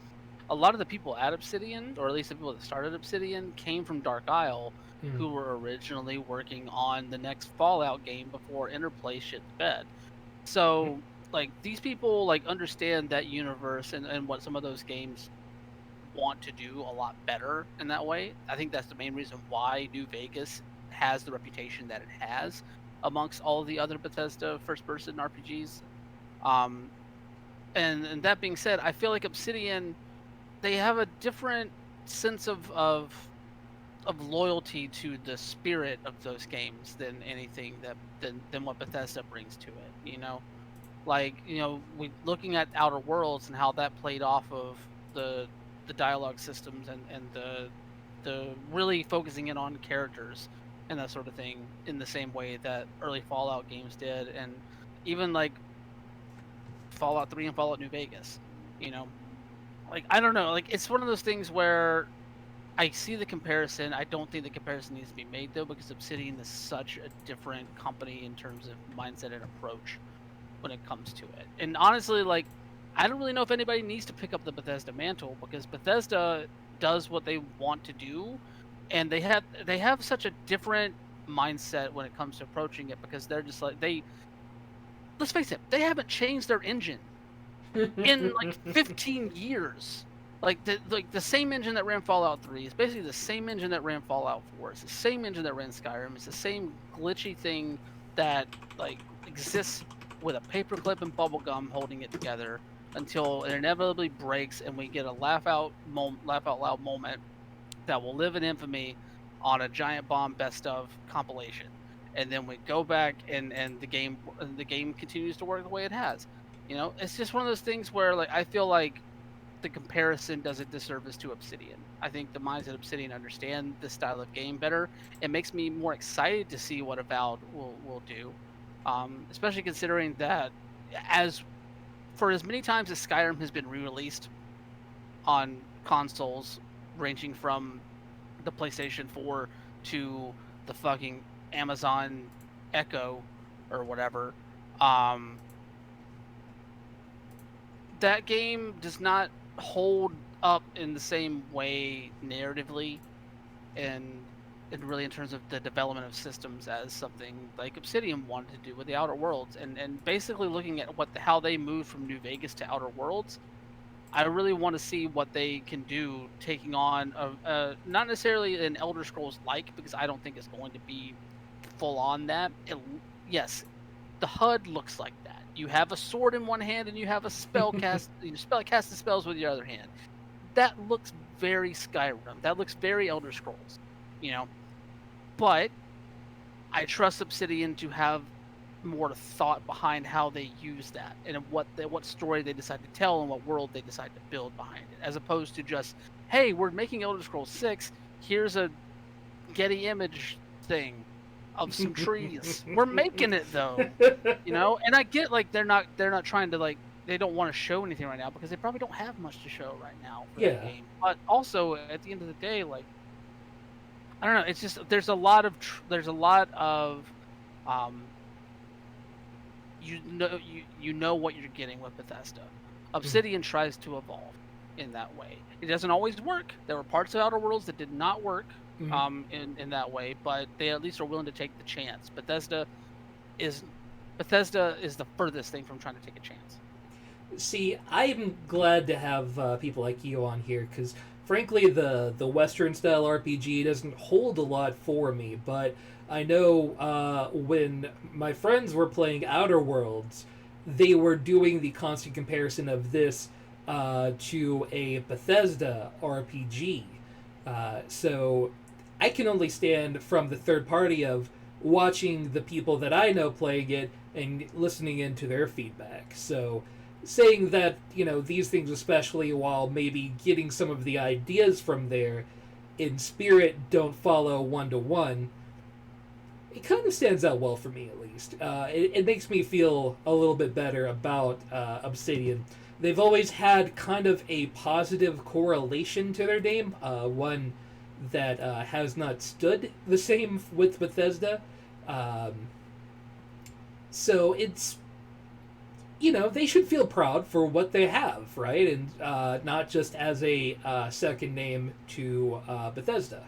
a lot of the people at Obsidian, or at least the people that started Obsidian, came from Dark Isle, who were originally working on the next Fallout game before Interplay shit the bed. So, like, these people, like, understand that universe and what some of those games want to do a lot better in that way. I think that's the main reason why New Vegas has the reputation that it has amongst all of the other Bethesda first-person RPGs. And that being said, I feel like Obsidian, they have a different sense of loyalty to the spirit of those games than anything than what Bethesda brings to it. You know, like, you know, we looking at Outer Worlds and how that played off of the dialogue systems and the really focusing in on characters and that sort of thing in the same way that early Fallout games did, and even like Fallout 3 and Fallout New Vegas. You know, like, I don't know, like, it's one of those things where I see the comparison. I don't think the comparison needs to be made, though, because Obsidian is such a different company in terms of mindset and approach when it comes to it. And honestly, like, I don't really know if anybody needs to pick up the Bethesda mantle, because Bethesda does what they want to do, and they have such a different mindset when it comes to approaching it, because they're just like, let's face it, they haven't changed their engine in like 15 years. Like the same engine that ran Fallout 3 is basically the same engine that ran Fallout 4. It's the same engine that ran Skyrim. It's the same glitchy thing that, like, exists with a paperclip and bubblegum holding it together until it inevitably breaks and we get a laugh out loud moment that will live in infamy on a Giant Bomb best of compilation. And then we go back and the game continues to work the way it has. You know, it's just one of those things where, like, I feel like the comparison does a disservice to Obsidian. I think the minds at Obsidian understand this style of game better. It makes me more excited to see what Avowed will do, especially considering that as many times as Skyrim has been re-released on consoles ranging from the PlayStation 4 to the fucking Amazon Echo or whatever, that game does not hold up in the same way narratively and really in terms of the development of systems as something like Obsidian wanted to do with the Outer Worlds, and basically looking at how they moved from New Vegas to Outer Worlds. I really want to see what they can do, taking on not necessarily an Elder Scrolls like, because I don't think it's going to be full on that. Yes, the HUD looks like that. You have a sword in one hand and you have a spell cast. Cast the spells with your other hand. That looks very Skyrim. That looks very Elder Scrolls. But I trust Obsidian to have more thought behind how they use that and what story they decide to tell and what world they decide to build behind it, as opposed to just, hey, we're making Elder Scrolls 6. Here's a Getty image thing of some trees. We're making it though, And I get they're not trying to they don't want to show anything right now because they probably don't have much to show right now for the game. But also at the end of the day, I don't know. It's just there's a lot of you know what you're getting with Bethesda. Obsidian tries to evolve in that way. It doesn't always work. There were parts of Outer Worlds that did not work in that way, but they at least are willing to take the chance. Bethesda is the furthest thing from trying to take a chance. See, I'm glad to have people like you on here, because frankly, the Western style RPG doesn't hold a lot for me, but I know when my friends were playing Outer Worlds, they were doing the constant comparison of this to a Bethesda RPG. So I can only stand from the third party of watching the people that I know playing it and listening into their feedback. So saying that, these things, especially while maybe getting some of the ideas from there, in spirit don't follow one-to-one, it kind of stands out well for me, at least. It makes me feel a little bit better about Obsidian. They've always had kind of a positive correlation to their name, one that has not stood the same with Bethesda. So it's, they should feel proud for what they have, right? And not just as a second name to Bethesda.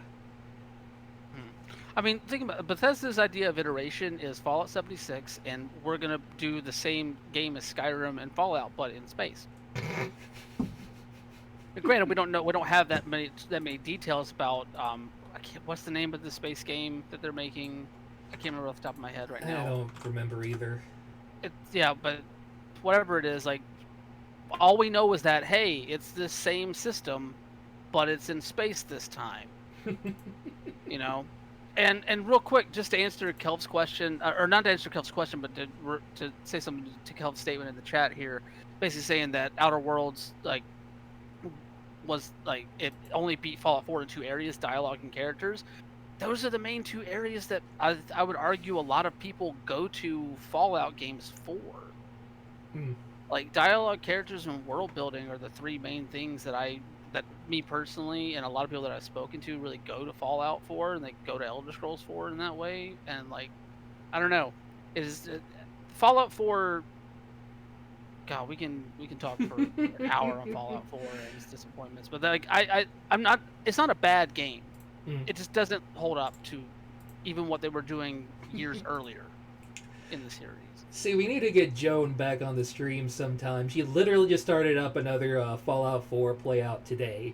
I mean, think about it. Bethesda's idea of iteration is Fallout 76, and we're gonna do the same game as Skyrim and Fallout, but in space. Granted, we don't have that many details about what's the name of the space game that they're making? I can't remember off the top of my head right now. I don't remember either. But whatever it is, all we know is that, hey, it's the same system, but it's in space this time. And real quick, just to answer Kelv's question, or not to answer Kelv's question, but to say something to Kelv's statement in the chat here, basically saying that Outer Worlds it only beat Fallout 4 in 2 areas, dialogue and characters. Those are the main 2 areas that I would argue a lot of people go to Fallout games for. Dialogue, characters, and world building are the 3 main things that me personally and a lot of people that I've spoken to really go to Fallout for, and they go to Elder Scrolls for in that way. And I don't know, it is Fallout 4. God, we can talk for an hour on Fallout 4 and its disappointments, but I'm not. It's not a bad game. It just doesn't hold up to even what they were doing years earlier in the series. See, we need to get Joan back on the stream sometime. She literally just started up another Fallout 4 playout today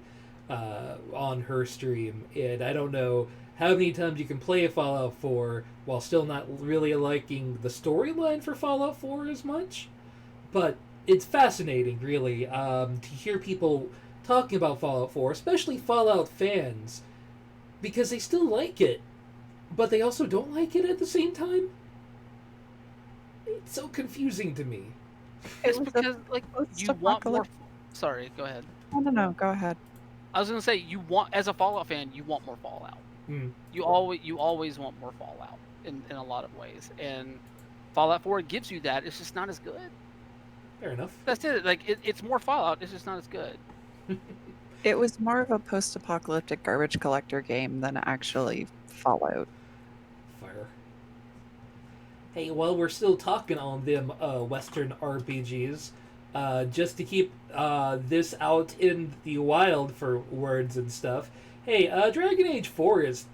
on her stream, and I don't know how many times you can play Fallout 4 while still not really liking the storyline for Fallout 4 as much. But it's fascinating, really, to hear people talking about Fallout 4, especially Fallout fans, because they still like it, but they also don't like it at the same time. It's so confusing to me. It's because you want more. Sorry, go ahead. No, go ahead. I was gonna say as a Fallout fan, you want more Fallout. You always want more Fallout in a lot of ways, and Fallout 4 gives you that. It's just not as good. Fair enough. That's it. It's more Fallout. It's just not as good. It was more of a post-apocalyptic garbage collector game than actually Fallout. Fire. Hey, while we're still talking on them Western RPGs, just to keep this out in the wild for words and stuff, hey, Dragon Age 4 is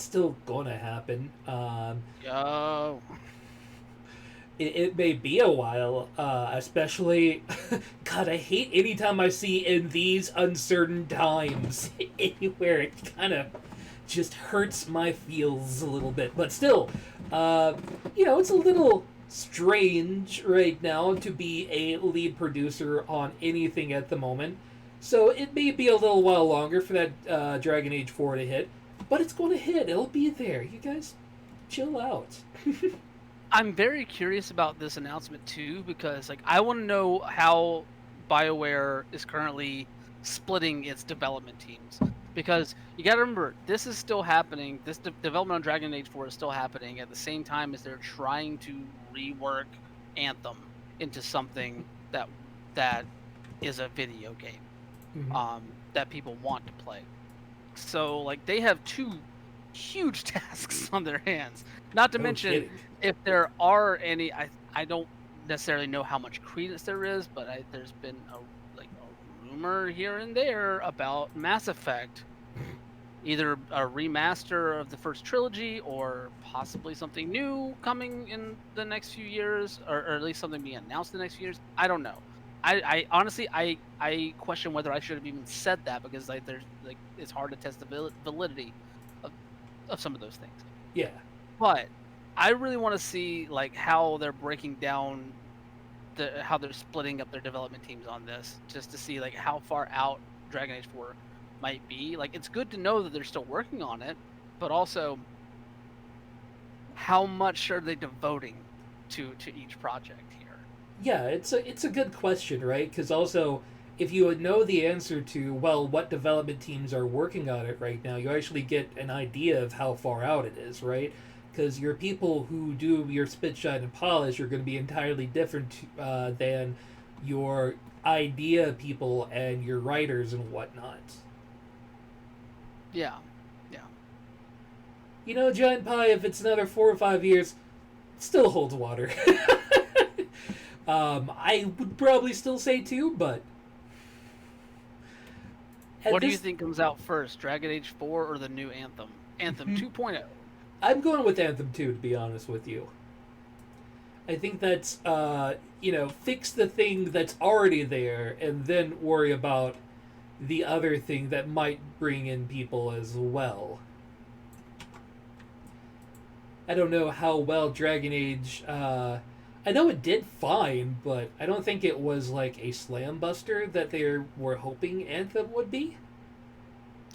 still gonna happen. Yo. It may be a while, especially. God, I hate anytime I see in these uncertain times anywhere. It kind of just hurts my feels a little bit. But still, it's a little strange right now to be a lead producer on anything at the moment. So it may be a little while longer for that Dragon Age 4 to hit. But it's going to hit. It'll be there. You guys chill out. I'm very curious about this announcement too, because like I want to know how BioWare is currently splitting its development teams. Because you got to remember, this is still happening. This development on Dragon Age 4 is still happening at the same time as they're trying to rework Anthem into something that is a video game that people want to play. So like they have two huge tasks on their hands. Not to mention, kidding. if there are any, I don't necessarily know how much credence there is, but there's been a rumor here and there about Mass Effect, either a remaster of the first trilogy or possibly something new coming in the next few years, or at least something being announced in the next few years. I don't know. I honestly I question whether I should have even said that, because it's hard to test the validity of some of those things. Yeah. But I really want to see like how they're breaking down how they're splitting up their development teams on this, just to see like how far out Dragon Age 4 might be. Like it's good to know that they're still working on it, but also how much are they devoting to each project here? Yeah, it's a good question, right? Because also, if you know the answer to, well, what development teams are working on it right now, you actually get an idea of how far out it is, right? Because your people who do your spit, shine, and polish are going to be entirely different than your idea people and your writers and whatnot. Yeah. Giant Pie, if it's another 4 or 5 years, still holds water. I would probably still say 2, but... What do you think comes out first, Dragon Age 4 or the new Anthem? Anthem 2.0. I'm going with Anthem 2, to be honest with you. I think that's, fix the thing that's already there and then worry about the other thing that might bring in people as well. I don't know how well Dragon Age, I know it did fine, but I don't think it was like a slam buster that they were hoping Anthem would be.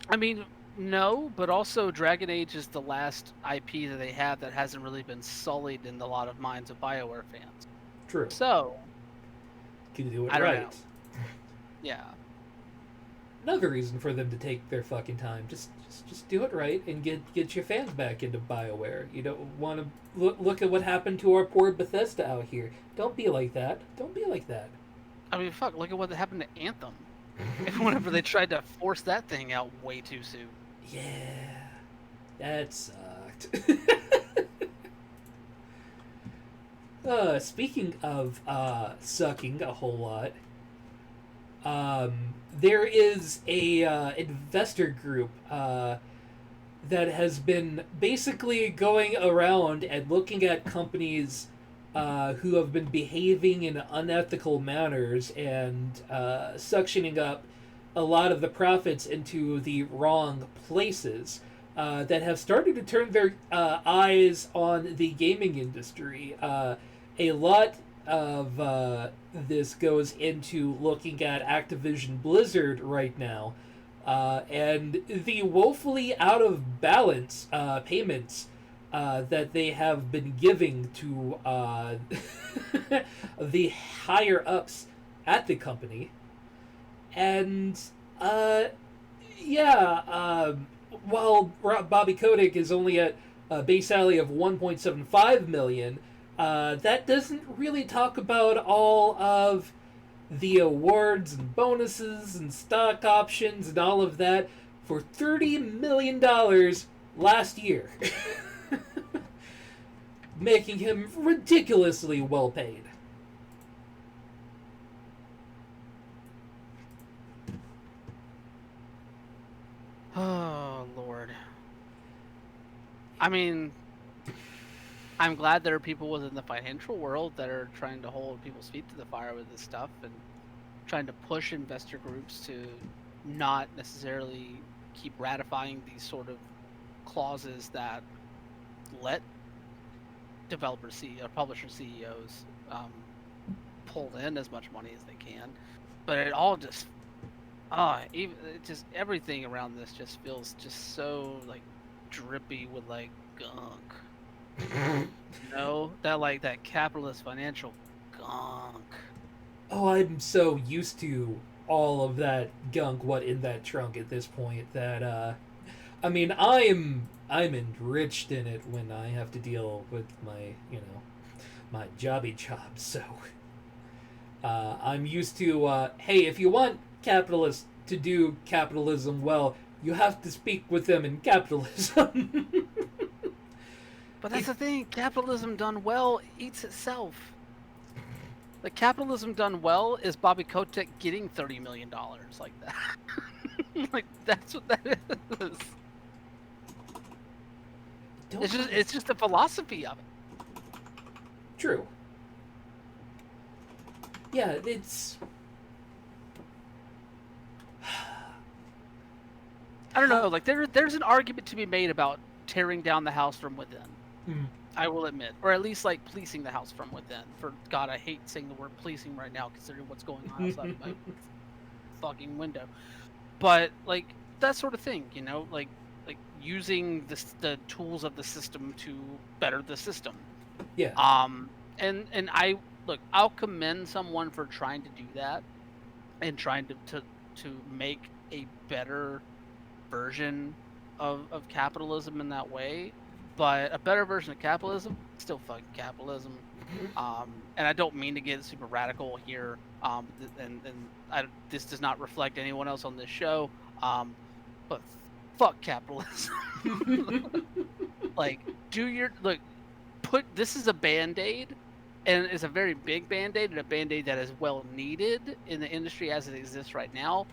I mean, no, but also Dragon Age is the last IP that they have that hasn't really been sullied in a lot of minds of BioWare fans. True. So, Can you do it I don't right? know. Yeah. Another reason for them to take their fucking time. Just do it right and get your fans back into BioWare. You don't want to look at what happened to our poor Bethesda out here. Don't be like that. Don't be like that. I mean, fuck, look at what happened to Anthem. Whenever they tried to force that thing out way too soon. Yeah, that sucked. Speaking of sucking a whole lot, there is a investor group that has been basically going around and looking at companies who have been behaving in unethical manners and suctioning up a lot of the profits into the wrong places, that have started to turn their eyes on the gaming industry. A lot of this goes into looking at Activision Blizzard right now, and the woefully out of balance payments that they have been giving to the higher ups at the company. And while Bobby Kotick is only at a base salary of $1.75 million, that doesn't really talk about all of the awards and bonuses and stock options and all of that for $30 million last year. Making him ridiculously well paid. Oh, Lord. I mean, I'm glad there are people within the financial world that are trying to hold people's feet to the fire with this stuff and trying to push investor groups to not necessarily keep ratifying these sort of clauses that let publisher CEOs pull in as much money as they can. But it all just, everything around this just feels just so like drippy with like gunk. That capitalist financial gunk. Oh, I'm so used to all of that gunk what in that trunk at this point that I mean I'm enriched in it when I have to deal with my, my jobby job, so I'm used to hey, if you want capitalists to do capitalism well, you have to speak with them in capitalism. But that's the thing, capitalism done well eats itself. Like, capitalism done well is Bobby Kotick getting $30 million like that. Like, that's what that is. It's just the philosophy of it. True. Yeah, it's... I don't know, like, there's an argument to be made about tearing down the house from within. Mm. I will admit. Or at least, like, policing the house from within. For God, I hate saying the word policing right now, considering what's going on outside of my fucking window. But, like, that sort of thing, like using the tools of the system to better the system. Yeah. And I'll commend someone for trying to do that and trying to make a better version of capitalism in that way. But a better version of capitalism, still fucking capitalism. And I don't mean to get super radical here. This does not reflect anyone else on this show. But fuck capitalism. Like, this is a Band-Aid, and it's a very big Band-Aid, and a Band-Aid that is well needed in the industry as it exists right now.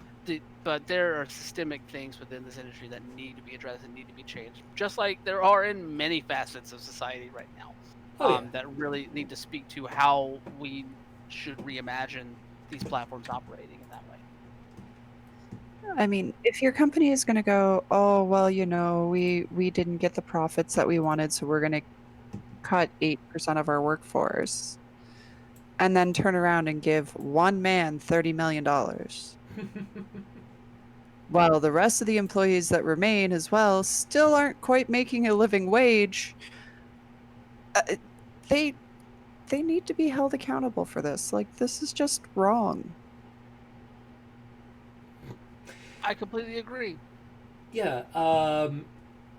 But there are systemic things within this industry that need to be addressed and need to be changed, just like there are in many facets of society right now. That really need to speak to how we should reimagine these platforms operating in that way. I mean, if your company is going to go, oh, well, we didn't get the profits that we wanted, so we're going to cut 8% of our workforce, and then turn around and give one man $30 million. While the rest of the employees that remain as well still aren't quite making a living wage, they need to be held accountable for this. Like, this is just wrong. I completely agree. Yeah,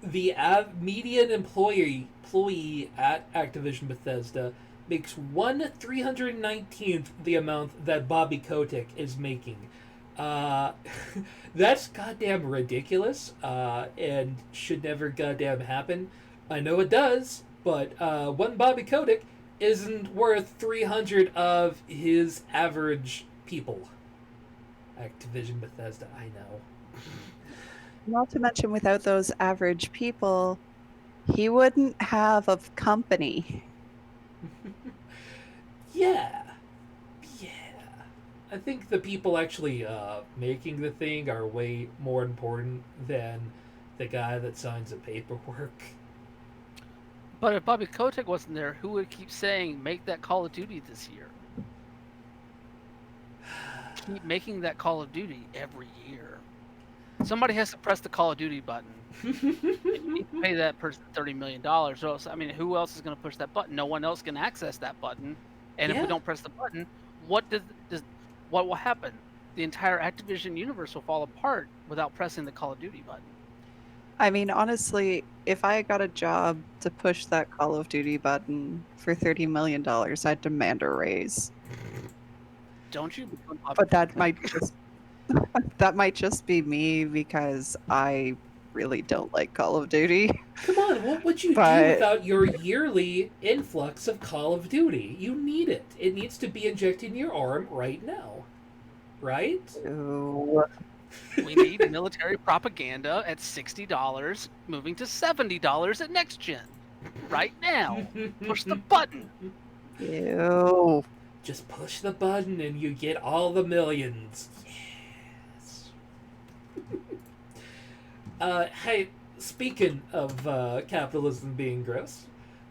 the median employee at Activision Bethesda makes 1/319th the amount that Bobby Kotick is making. That's goddamn ridiculous, and should never goddamn happen. I know it does, but one Bobby Kotick isn't worth 300 of his average people. Activision Bethesda, I know. Not to mention, without those average people, he wouldn't have a company. Yeah. I think the people actually making the thing are way more important than the guy that signs the paperwork. But if Bobby Kotick wasn't there, who would keep saying, make that Call of Duty this year? Keep making that Call of Duty every year. Somebody has to press the Call of Duty button. You pay that person $30 million. So, I mean, who else is going to push that button? No one else can access that button. And if we don't press the button, what will happen? The entire Activision universe will fall apart without pressing the Call of Duty button. I mean, honestly, if I got a job to push that Call of Duty button for $30 million, I'd demand a raise. Don't you? But that might just be me, because I really don't like Call of Duty. Come on, what would you do without your yearly influx of Call of Duty? You need it. It needs to be injected in your arm right now. Right? Ooh. We need military propaganda at $60, moving to $70 at next gen. Right now. Push the button. Ew. Just push the button and you get all the millions. Yes. Hey, speaking of capitalism being gross,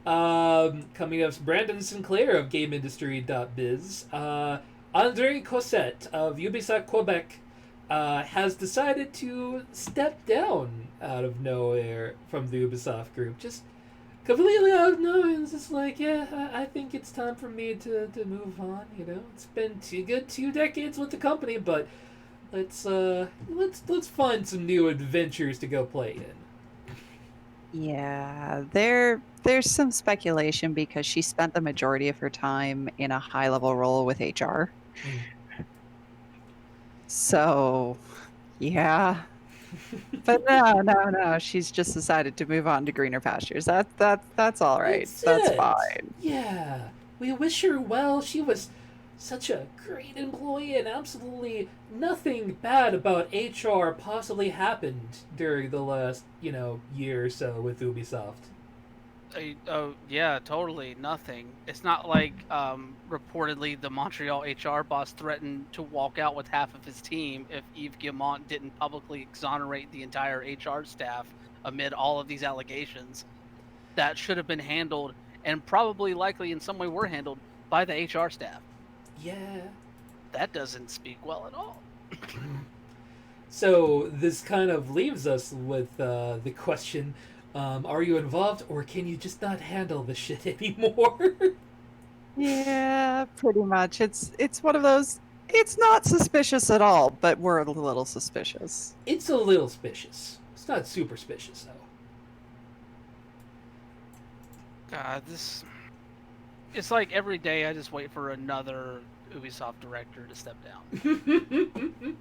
coming up, Brandon Sinclair of GameIndustry.biz, Andre Cosette of Ubisoft Quebec has decided to step down out of nowhere from the Ubisoft group. Just completely out of nowhere. It's just like, yeah, I think it's time for me to move on. You know, it's been two decades with the company, but let's find some new adventures to go play in. Yeah, there's some speculation because she spent the majority of her time in a high-level role with HR. So, yeah. But no. She's just decided to move on to greener pastures. That's all right. That's it. fine. Yeah, we wish her well. She was such a great employee, and absolutely nothing bad about HR possibly happened during the last, year or so with Ubisoft. Oh yeah, totally nothing. It's not like reportedly the Montreal HR boss threatened to walk out with half of his team if Yves Guillemot didn't publicly exonerate the entire HR staff amid all of these allegations. That should have been handled, and probably likely in some way were handled by the HR staff. Yeah. That doesn't speak well at all. So this kind of leaves us with the question. Are you involved, or can you just not handle the shit anymore? Yeah, pretty much. It's one of those. It's not suspicious at all, but we're a little suspicious. It's a little suspicious. It's not super suspicious, though. God, it's like every day I just wait for another Ubisoft director to step down.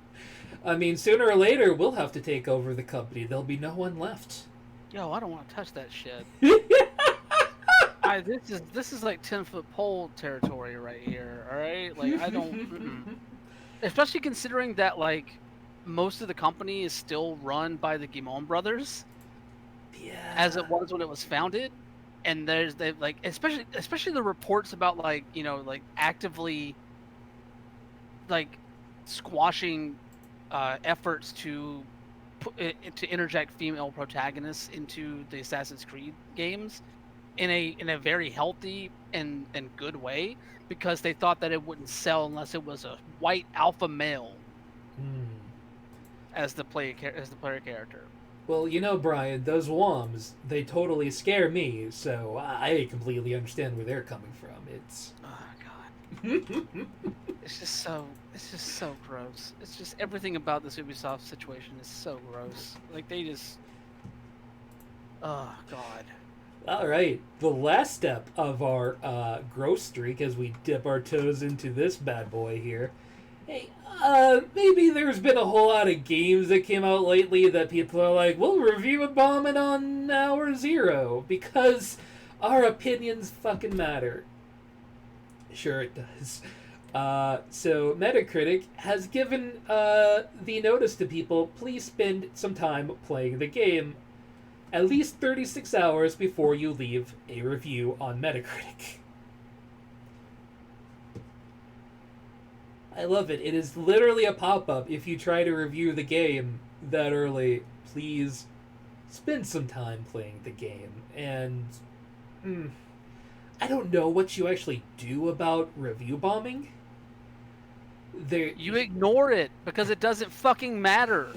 I mean, sooner or later, we'll have to take over the company. There'll be no one left. Yo, I don't want to touch that shit. This is like 10-foot pole territory right here. All right, like I don't. Especially considering that like most of the company is still run by the Guimond brothers, as it was when it was founded, and they like especially the reports about like like actively like squashing efforts to interject female protagonists into the Assassin's Creed games in a very healthy and good way, because they thought that it wouldn't sell unless it was a white alpha male as the player character. Well, Brian, those WOMs, they totally scare me, so I completely understand where they're coming from. It's oh god. It's just so gross. It's just everything about this Ubisoft situation is so gross. Like they just, oh god. All right, the last step of our gross streak as we dip our toes into this bad boy here. Hey, maybe there's been a whole lot of games that came out lately that people are like, we'll review and bomb it on hour 0 because our opinions fucking matter. Sure it does. So Metacritic has given the notice to people, please spend some time playing the game. At least 36 hours before you leave a review on Metacritic. I love it. It is literally a pop-up if you try to review the game that early. Please spend some time playing the game. And I don't know what you actually do about review bombing. You ignore it because it doesn't fucking matter.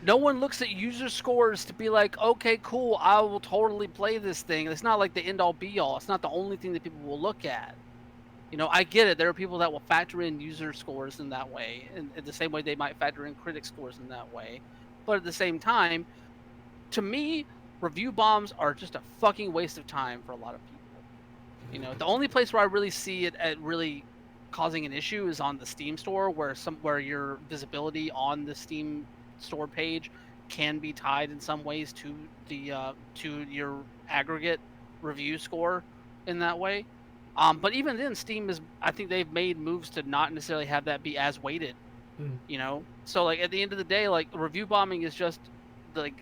No one looks at user scores to be like, okay, cool, I will totally play this thing. It's not like the end-all be-all. It's not the only thing that people will look at. I get it. There are people that will factor in user scores in that way, in the same way they might factor in critic scores in that way. But at the same time, to me, review bombs are just a fucking waste of time for a lot of people. The only place where I really see it at really causing an issue is on the Steam store, where your visibility on the Steam store page can be tied in some ways to the to your aggregate review score in that way. But even then, I think they've made moves to not necessarily have that be as weighted Mm. So like at the end of the day, like review bombing is just like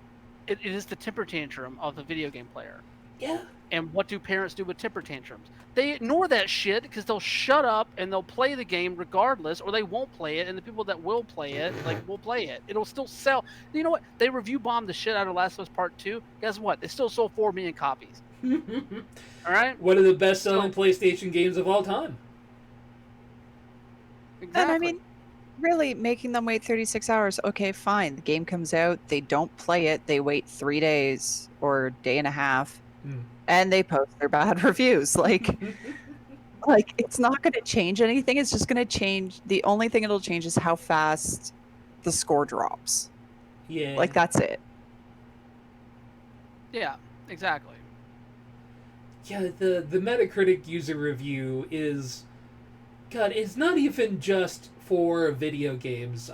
it is the temper tantrum of the video game player. Yeah. And what do parents do with temper tantrums? They ignore that shit because they'll shut up and they'll play the game regardless, or they won't play it. And the people that will play it, will play it. It'll still sell. You know what? They review bombed the shit out of Last of Us Part 2. Guess what? They still sold 4 million copies. All right? One of the best-selling PlayStation games of all time. Exactly. And I mean, really, making them wait 36 hours, okay, fine. The game comes out, they don't play it, they wait 3 days or a day and a half, and they post their bad reviews. Like, it's not going to change anything. It's just going to change. The only thing it'll change is how fast the score drops. Yeah. Like, that's it. Yeah, exactly. Yeah, the Metacritic user review is... God, it's not even just for video games.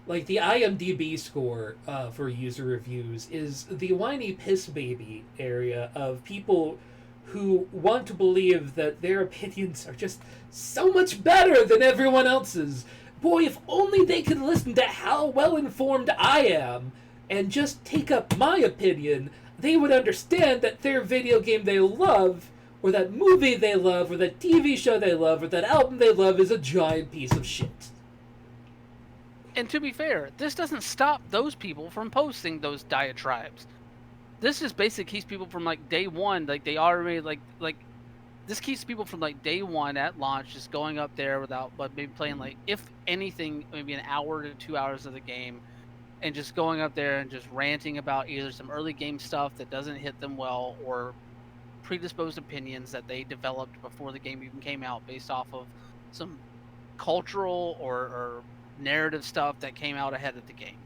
Like, the IMDb score for user reviews is the whiny piss baby area of people who want to believe that their opinions are just so much better than everyone else's. Boy, if only they could listen to how well-informed I am and just take up my opinion, they would understand that their video game they love, or that movie they love, or that TV show they love, or that album they love is a giant piece of shit. And to be fair, this doesn't stop those people from posting those diatribes. This just basically keeps people from like day one, like they already like this keeps people from like day one at launch just going up there without, but maybe playing like, if anything, maybe an hour to 2 hours of the game, and just going up there and just ranting about either some early game stuff that doesn't hit them well, or predisposed opinions that they developed before the game even came out based off of some cultural or narrative stuff that came out ahead of the game.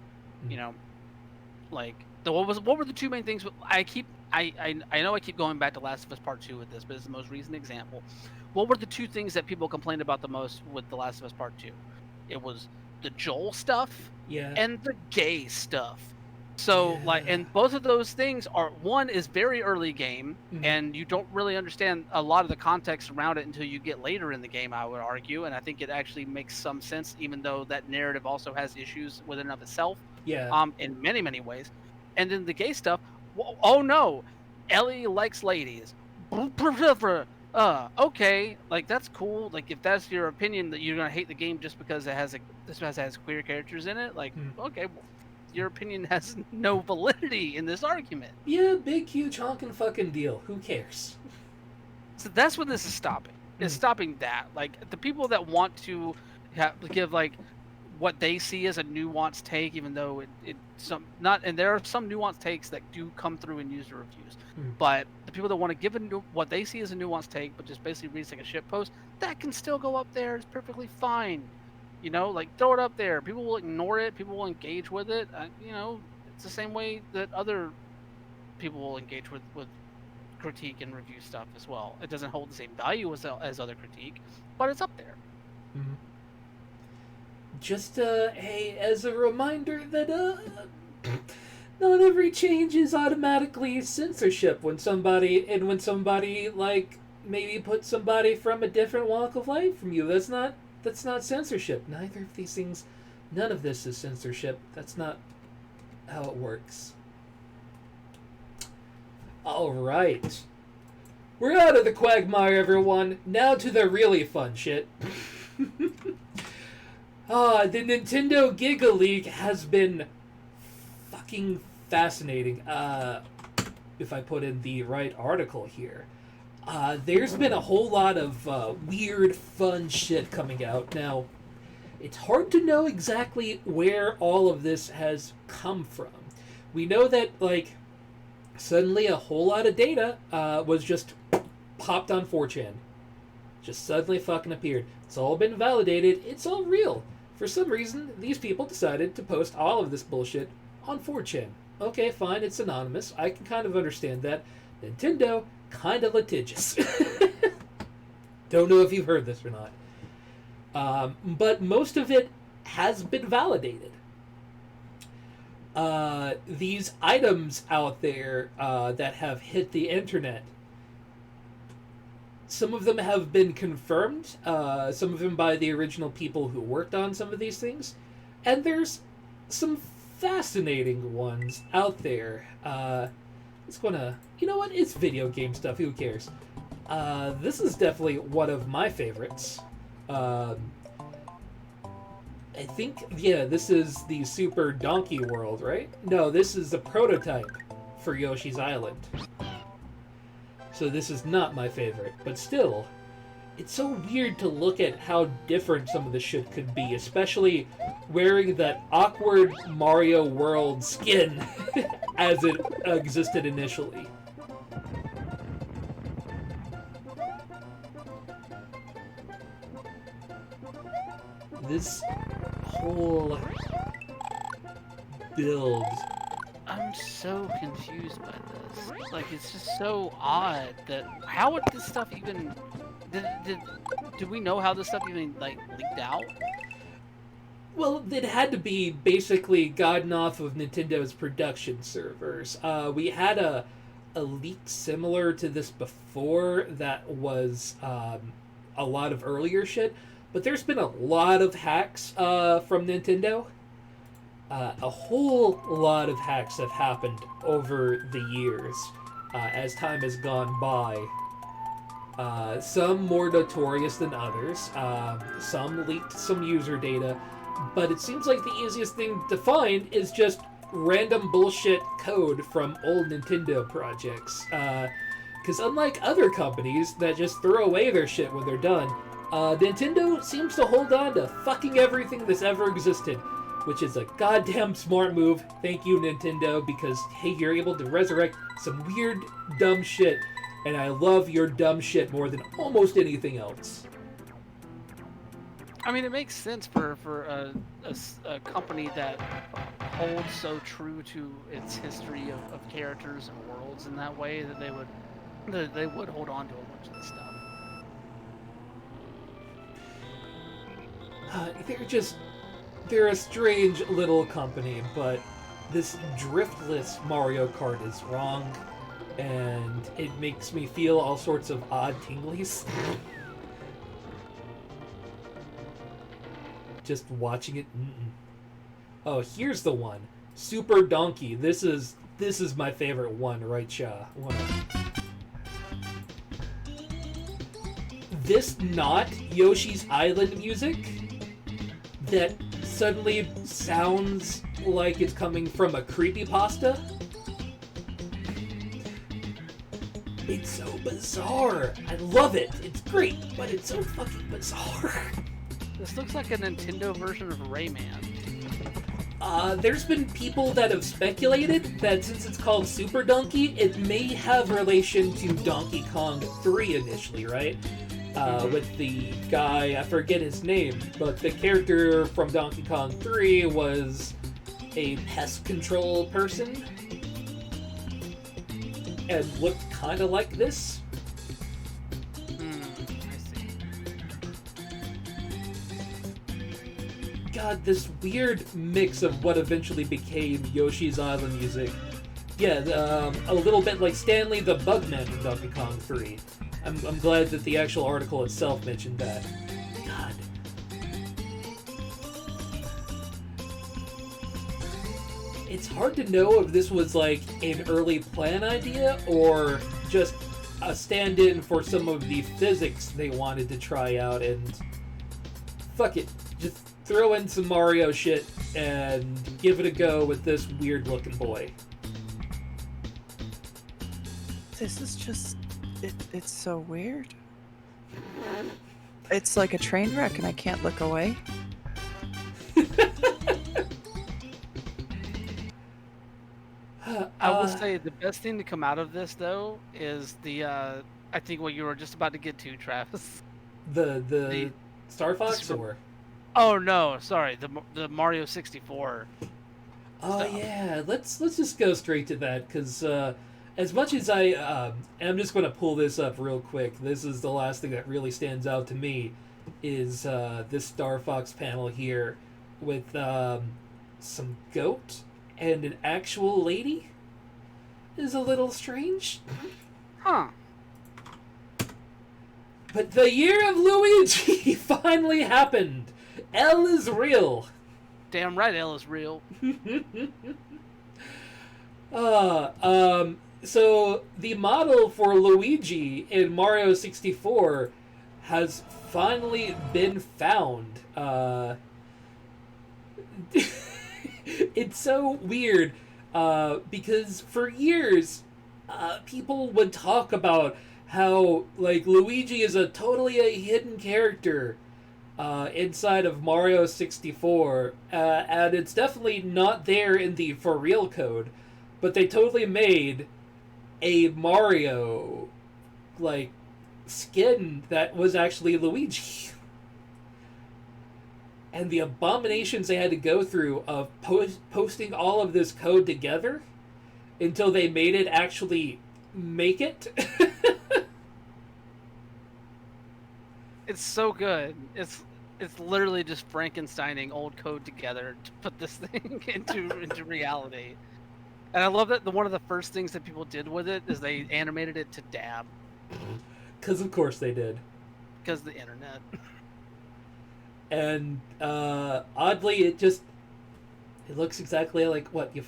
Like what were the two main things? I know I keep going back to Last of Us Part 2 with this, but it's the most recent example. What were the two things that people complained about the most with The Last of Us Part 2? It was the Joel stuff and the gay stuff. So and both of those things are, one is very early game, and you don't really understand a lot of the context around it until you get later in the game, I would argue, and I think it actually makes some sense, even though that narrative also has issues within and of itself. In many ways. And then the gay stuff, oh no, Ellie likes ladies. Okay, like that's cool. Like if that's your opinion that you're gonna hate the game just because it has queer characters in it, like okay, well, your opinion has no validity in this argument. Yeah, big huge honking fucking deal. Who cares? So that's what this is stopping. It's stopping that. Like the people that want to give like what they see as a nuanced take, even though and there are some nuanced takes that do come through in user reviews, but the people that want to give what they see as a nuanced take, but just basically reads like a shit post, that can still go up there. It's perfectly fine. Like throw it up there. People will ignore it. People will engage with it. It's the same way that other people will engage with critique and review stuff as well. It doesn't hold the same value as other critique, but it's up there. Just as a reminder that not every change is automatically censorship. When somebody like maybe puts somebody from a different walk of life from you, that's not censorship. Neither of these things, none of this is censorship. That's not how it works. All right. We're out of the quagmire, everyone. Now to the really fun shit. The Nintendo Gigaleak has been fucking fascinating. If I put in the right article here. There's been a whole lot of weird, fun shit coming out. Now, it's hard to know exactly where all of this has come from. We know that, like, suddenly a whole lot of data was just popped on 4chan. Just suddenly fucking appeared. It's all been validated. It's all real. For some reason, these people decided to post all of this bullshit on 4chan. Okay, fine, it's anonymous. I can kind of understand that. Nintendo, kind of litigious. Don't know if you've heard this or not. But most of it has been validated. These items out there that have hit the internet some of them have been confirmed, some of them by the original people who worked on some of these things, and there's some fascinating ones out there. It's gonna, you know what? It's video game stuff. Who cares? This is definitely one of my favorites. I think, yeah, this is the Super Donkey World, right? No, this is a prototype for Yoshi's Island. So this is not my favorite, but still, it's so weird to look at how different some of the shit could be, especially wearing that awkward Mario World skin as it existed initially. This whole build, I'm so confused by this. Like, it's just so odd that how would this stuff even did we know how this stuff even like leaked out? well, it had to be basically gotten off of Nintendo's production servers. We had a leak similar to this before that was a lot of earlier shit, but there's been a lot of hacks from Nintendo. A whole lot of hacks have happened over the years as time has gone by. Some more notorious than others. Some leaked some user data. But it seems like the easiest thing to find is just random bullshit code from old Nintendo projects. Because unlike other companies that just throw away their shit when they're done, Nintendo seems to hold on to fucking everything that's ever existed, which is a goddamn smart move. Thank you, Nintendo, because, hey, you're able to resurrect some weird, dumb shit, and I love your dumb shit more than almost anything else. I mean, it makes sense for a company that holds so true to its history of characters and worlds in that way that they would hold on to a bunch of this stuff. They're a strange little company, but this driftless Mario Kart is wrong, and it makes me feel all sorts of odd tinglies. Just watching it. Oh, here's the one. Super Donkey. This is my favorite one, right, Shaw? This not Yoshi's Island music that suddenly sounds like it's coming from a creepypasta. It's so bizarre. I love it. It's great, but it's so fucking bizarre. This looks like a Nintendo version of Rayman. There's been people that have speculated that since it's called Super Donkey, it may have relation to Donkey Kong 3 initially, right? With the guy, I forget his name, but the character from Donkey Kong 3 was a pest control person and looked kind of like this. God, this weird mix of what eventually became Yoshi's Island music. Yeah, a little bit like Stanley the Bugman from Donkey Kong 3. I'm glad that the actual article itself mentioned that. God. It's hard to know if this was like an early plan idea or just a stand-in for some of the physics they wanted to try out, and fuck it. Just throw in some Mario shit and give it a go with this weird-looking boy. This is just... It's so weird. It's like a train wreck and I can't look away. I will say the best thing to come out of this, though, is the, I think what you were just about to get to, Travis. The Star Fox, or? Oh, no, sorry, the Mario 64 Oh, stuff. yeah, let's just go straight to that, because, as much as I'm just going to pull this up real quick. This is the last thing that really stands out to me, is this Star Fox panel here with some goat and an actual lady. Is a little strange. Huh. But the year of Luigi finally happened. L is real. Damn right, L is real. So the model for Luigi in Mario 64 has finally been found. It's so weird because for years people would talk about how like Luigi is totally a hidden character inside of Mario 64, and it's definitely not there in the for real code, but they totally made a Mario like skin that was actually Luigi. And the abominations they had to go through of posting all of this code together until they made it actually make it. It's so good. It's literally just Frankensteining old code together to put this thing into reality. And I love that one of the first things that people did with it is they animated it to dab. Because of course they did. Because the internet. And oddly, it looks exactly like what you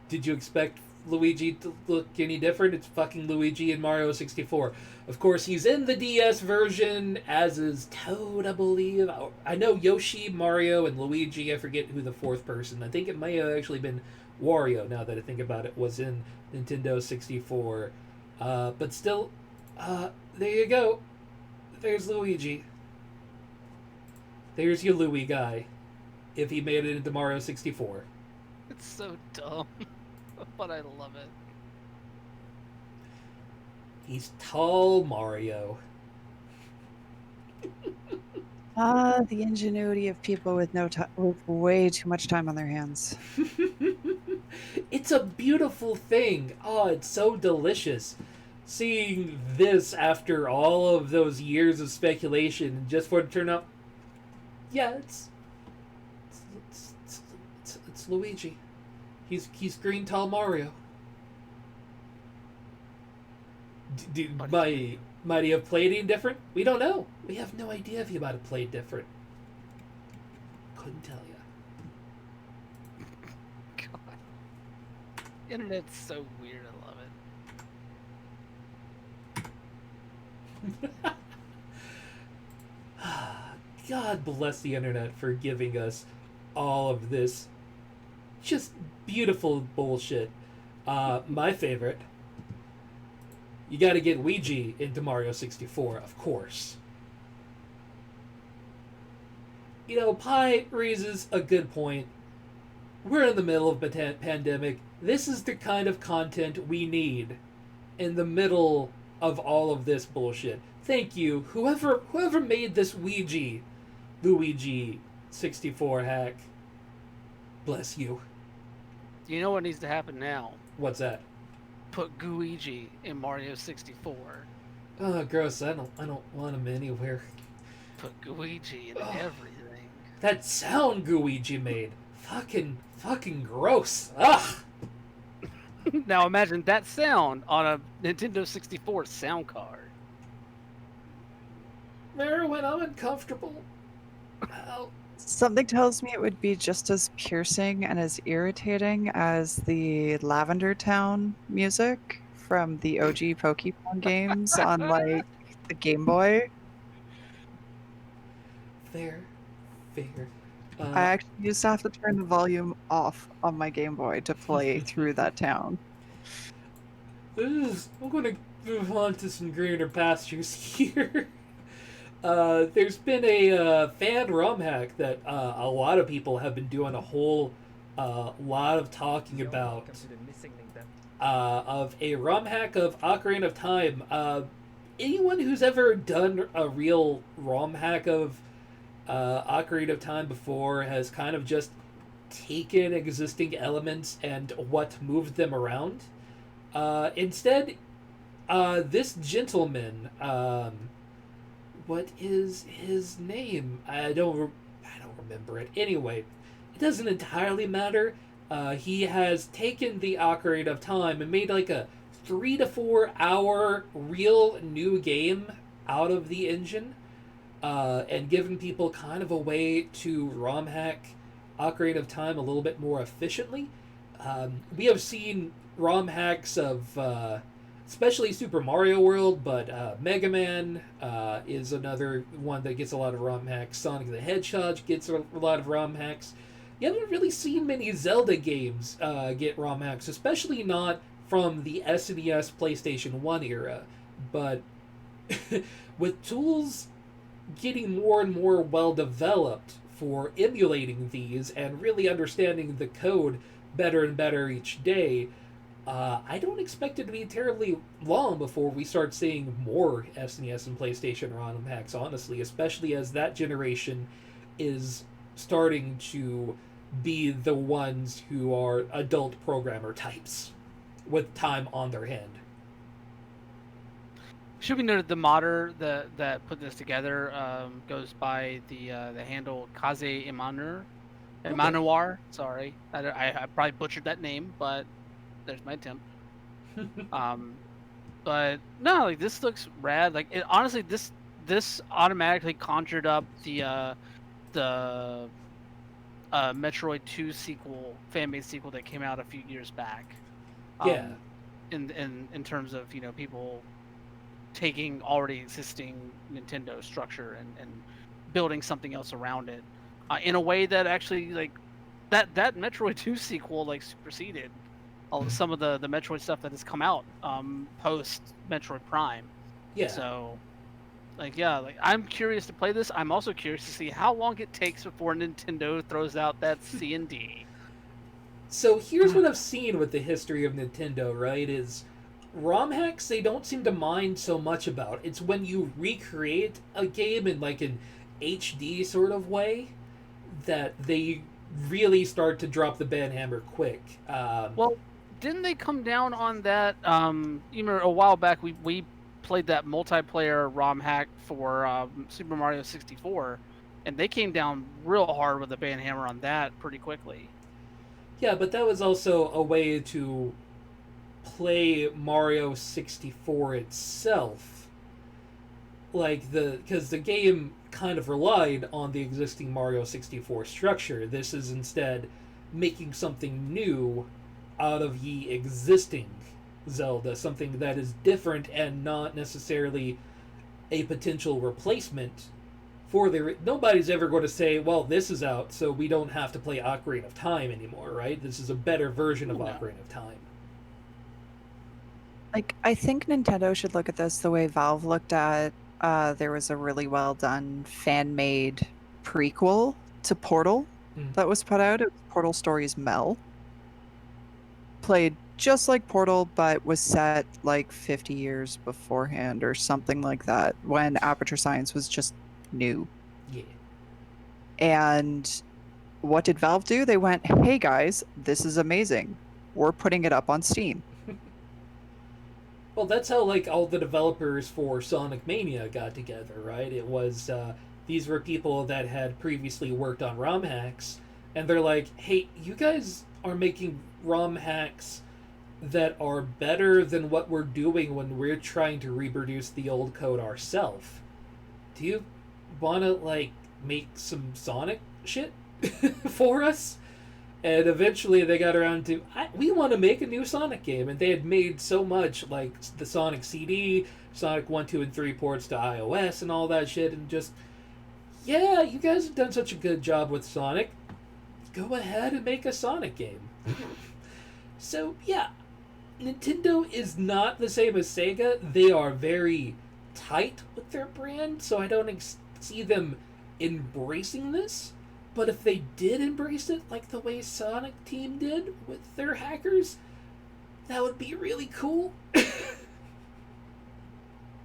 did you expect Luigi to look any different? It's fucking Luigi in Mario 64. Of course, he's in the DS version, as is Toad, I believe. I know Yoshi, Mario, and Luigi. I forget who the fourth person. I think it may have actually been Wario, now that I think about it, was in Nintendo 64. But still, there you go. There's Luigi. There's your Louie guy, if he made it into Mario 64. It's so dumb, but I love it. He's tall Mario. The ingenuity of people with with way too much time on their hands. It's a beautiful thing. Oh, it's so delicious. Seeing this after all of those years of speculation, just for it to turn out, yeah, it's Luigi. He's green tall Mario. Might he have played any different? We don't know. We have no idea if he might have played different. Couldn't tell you. God. Internet's so weird. I love it. God bless the internet for giving us all of this just beautiful bullshit. My favorite. You gotta get Ouija into Mario 64, of course. You know, Pi raises a good point. We're in the middle of a pandemic. This is the kind of content we need in the middle of all of this bullshit. Thank you, whoever made this Luigi 64 hack. Bless you. You know what needs to happen now? What's that? Put Gooigi in Mario 64. Oh, gross! I don't want him anywhere. Put Gooigi in everything. That sound Gooigi made, fucking gross. Ugh. Now imagine that sound on a Nintendo 64 sound card. Remember when I'm uncomfortable? Ow. Something tells me it would be just as piercing and as irritating as the Lavender Town music from the OG Pokemon games on like the Game Boy. Fair. I actually used to have to turn the volume off on my Game Boy to play through that town. I'm going to move on to some greener pastures here. There's been a fan ROM hack that a lot of people have been doing a whole lot of talking about, of a ROM hack of Ocarina of Time. Anyone who's ever done a real ROM hack of Ocarina of Time before has kind of just taken existing elements and what moved them around. Instead, this gentleman, what is his name? I don't remember it. Anyway, it doesn't entirely matter. He has taken the Ocarina of Time and made like a 3 to 4 hour real new game out of the engine, and given people kind of a way to ROM hack Ocarina of Time a little bit more efficiently. We have seen ROM hacks of especially Super Mario World, but Mega Man is another one that gets a lot of ROM hacks. Sonic the Hedgehog gets a lot of ROM hacks. You haven't really seen many Zelda games get ROM hacks, especially not from the SNES PlayStation 1 era. But with tools getting more and more well developed for emulating these and really understanding the code better and better each day, I don't expect it to be terribly long before we start seeing more SNES and PlayStation ROM hacks, honestly, especially as that generation is starting to be the ones who are adult programmer types with time on their hand. Should be noted the modder that put this together goes by the handle Kaze Imanur. Emanuar, sorry. I probably butchered that name, but there's my attempt. But no, like this looks rad. Like honestly, this automatically conjured up the Metroid 2 sequel, fan-made sequel that came out a few years back. Yeah. In terms of people taking already existing Nintendo structure and building something else around it in a way that actually like that Metroid 2 sequel like superseded some of the Metroid stuff that has come out post Metroid Prime. Yeah. So like I'm curious to play this. I'm also curious to see how long it takes before Nintendo throws out that C&D. So here's what I've seen with the history of Nintendo, right, is ROM hacks they don't seem to mind so much about. It's when you recreate a game in like an HD sort of way that they really start to drop the banhammer quick. Well, didn't they come down on that? Even a while back, we played that multiplayer ROM hack for Super Mario 64, and they came down real hard with the banhammer on that pretty quickly. Yeah, but that was also a way to play Mario 64 itself. Because the game kind of relied on the existing Mario 64 structure. This is instead making something new out of the existing Zelda, something that is different and not necessarily a potential replacement for the... Nobody's ever going to say, well, this is out, so we don't have to play Ocarina of Time anymore, right? This is a better version of Ocarina of Time. Like, I think Nintendo should look at this the way Valve looked at there was a really well done fan-made prequel to Portal that was put out. It was Portal Stories Mel. Played just like Portal, but was set like 50 years beforehand or something like that, when Aperture Science was just new. Yeah. And what did Valve do? They went, hey guys, this is amazing. We're putting it up on Steam. Well, that's how, like, all the developers for Sonic Mania got together, right? It was, these were people that had previously worked on ROM hacks, and they're like, hey, you guys are making ROM hacks that are better than what we're doing when we're trying to reproduce the old code ourselves. Do you want to, like, make some Sonic shit for us? And eventually they got around to, we want to make a new Sonic game. And they had made so much, like the Sonic CD, Sonic 1, 2, and 3 ports to iOS and all that shit. And just, yeah, you guys have done such a good job with Sonic. Go ahead and make a Sonic game. So, yeah, Nintendo is not the same as Sega. They are very tight with their brand, so I don't see them embracing this. But if they did embrace it like the way Sonic Team did with their hackers, that would be really cool.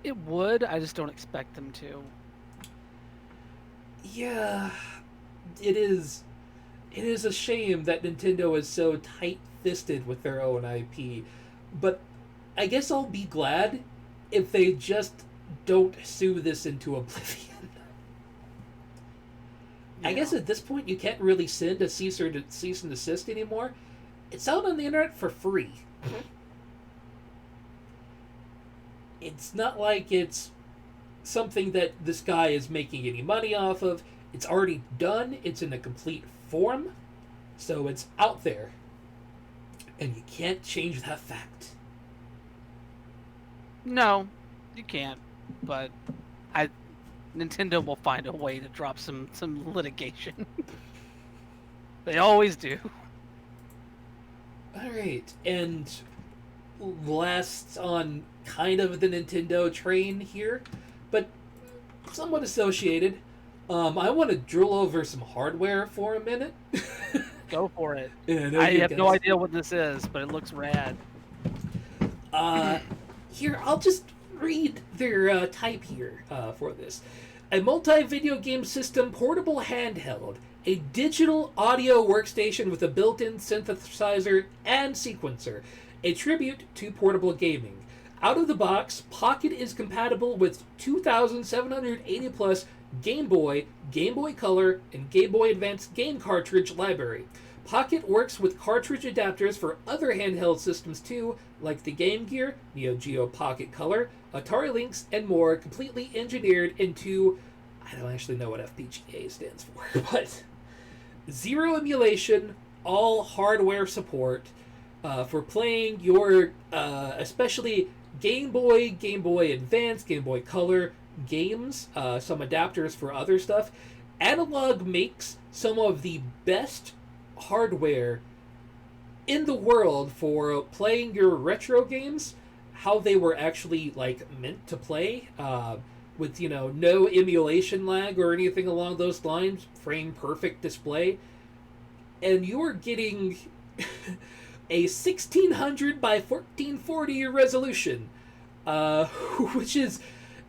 It would. I just don't expect them to. Yeah, it is. It is a shame that Nintendo is so tight-fisted with their own IP. But I guess I'll be glad if they just don't sue this into oblivion. I guess at this point you can't really send a cease and desist anymore. It's out on the internet for free. It's not like it's something that this guy is making any money off of. It's already done. It's in a complete form. So it's out there. And you can't change that fact. No, you can't. But Nintendo will find a way to drop some litigation. They always do. Alright, and last on kind of the Nintendo train here, but somewhat associated, I want to drill over some hardware for a minute. Go for it. Yeah, I have no idea what this is, but it looks rad. Here, I'll just read their type here for this. A multi-video game system portable handheld. A digital audio workstation with a built-in synthesizer and sequencer. A tribute to portable gaming. Out of the box, Pocket is compatible with 2,780 plus Game Boy, Game Boy Color, and Game Boy Advance game cartridge library. Pocket works with cartridge adapters for other handheld systems too, like the Game Gear, Neo Geo Pocket Color, Atari Lynx, and more, completely engineered into, I don't actually know what FPGA stands for, but zero emulation, all hardware support for playing your, especially Game Boy, Game Boy Advance, Game Boy Color games, some adapters for other stuff. Analog makes some of the best hardware in the world for playing your retro games, how they were actually like meant to play, with no emulation lag or anything along those lines, frame perfect display, and you're getting a 1600 by 1440 resolution, which is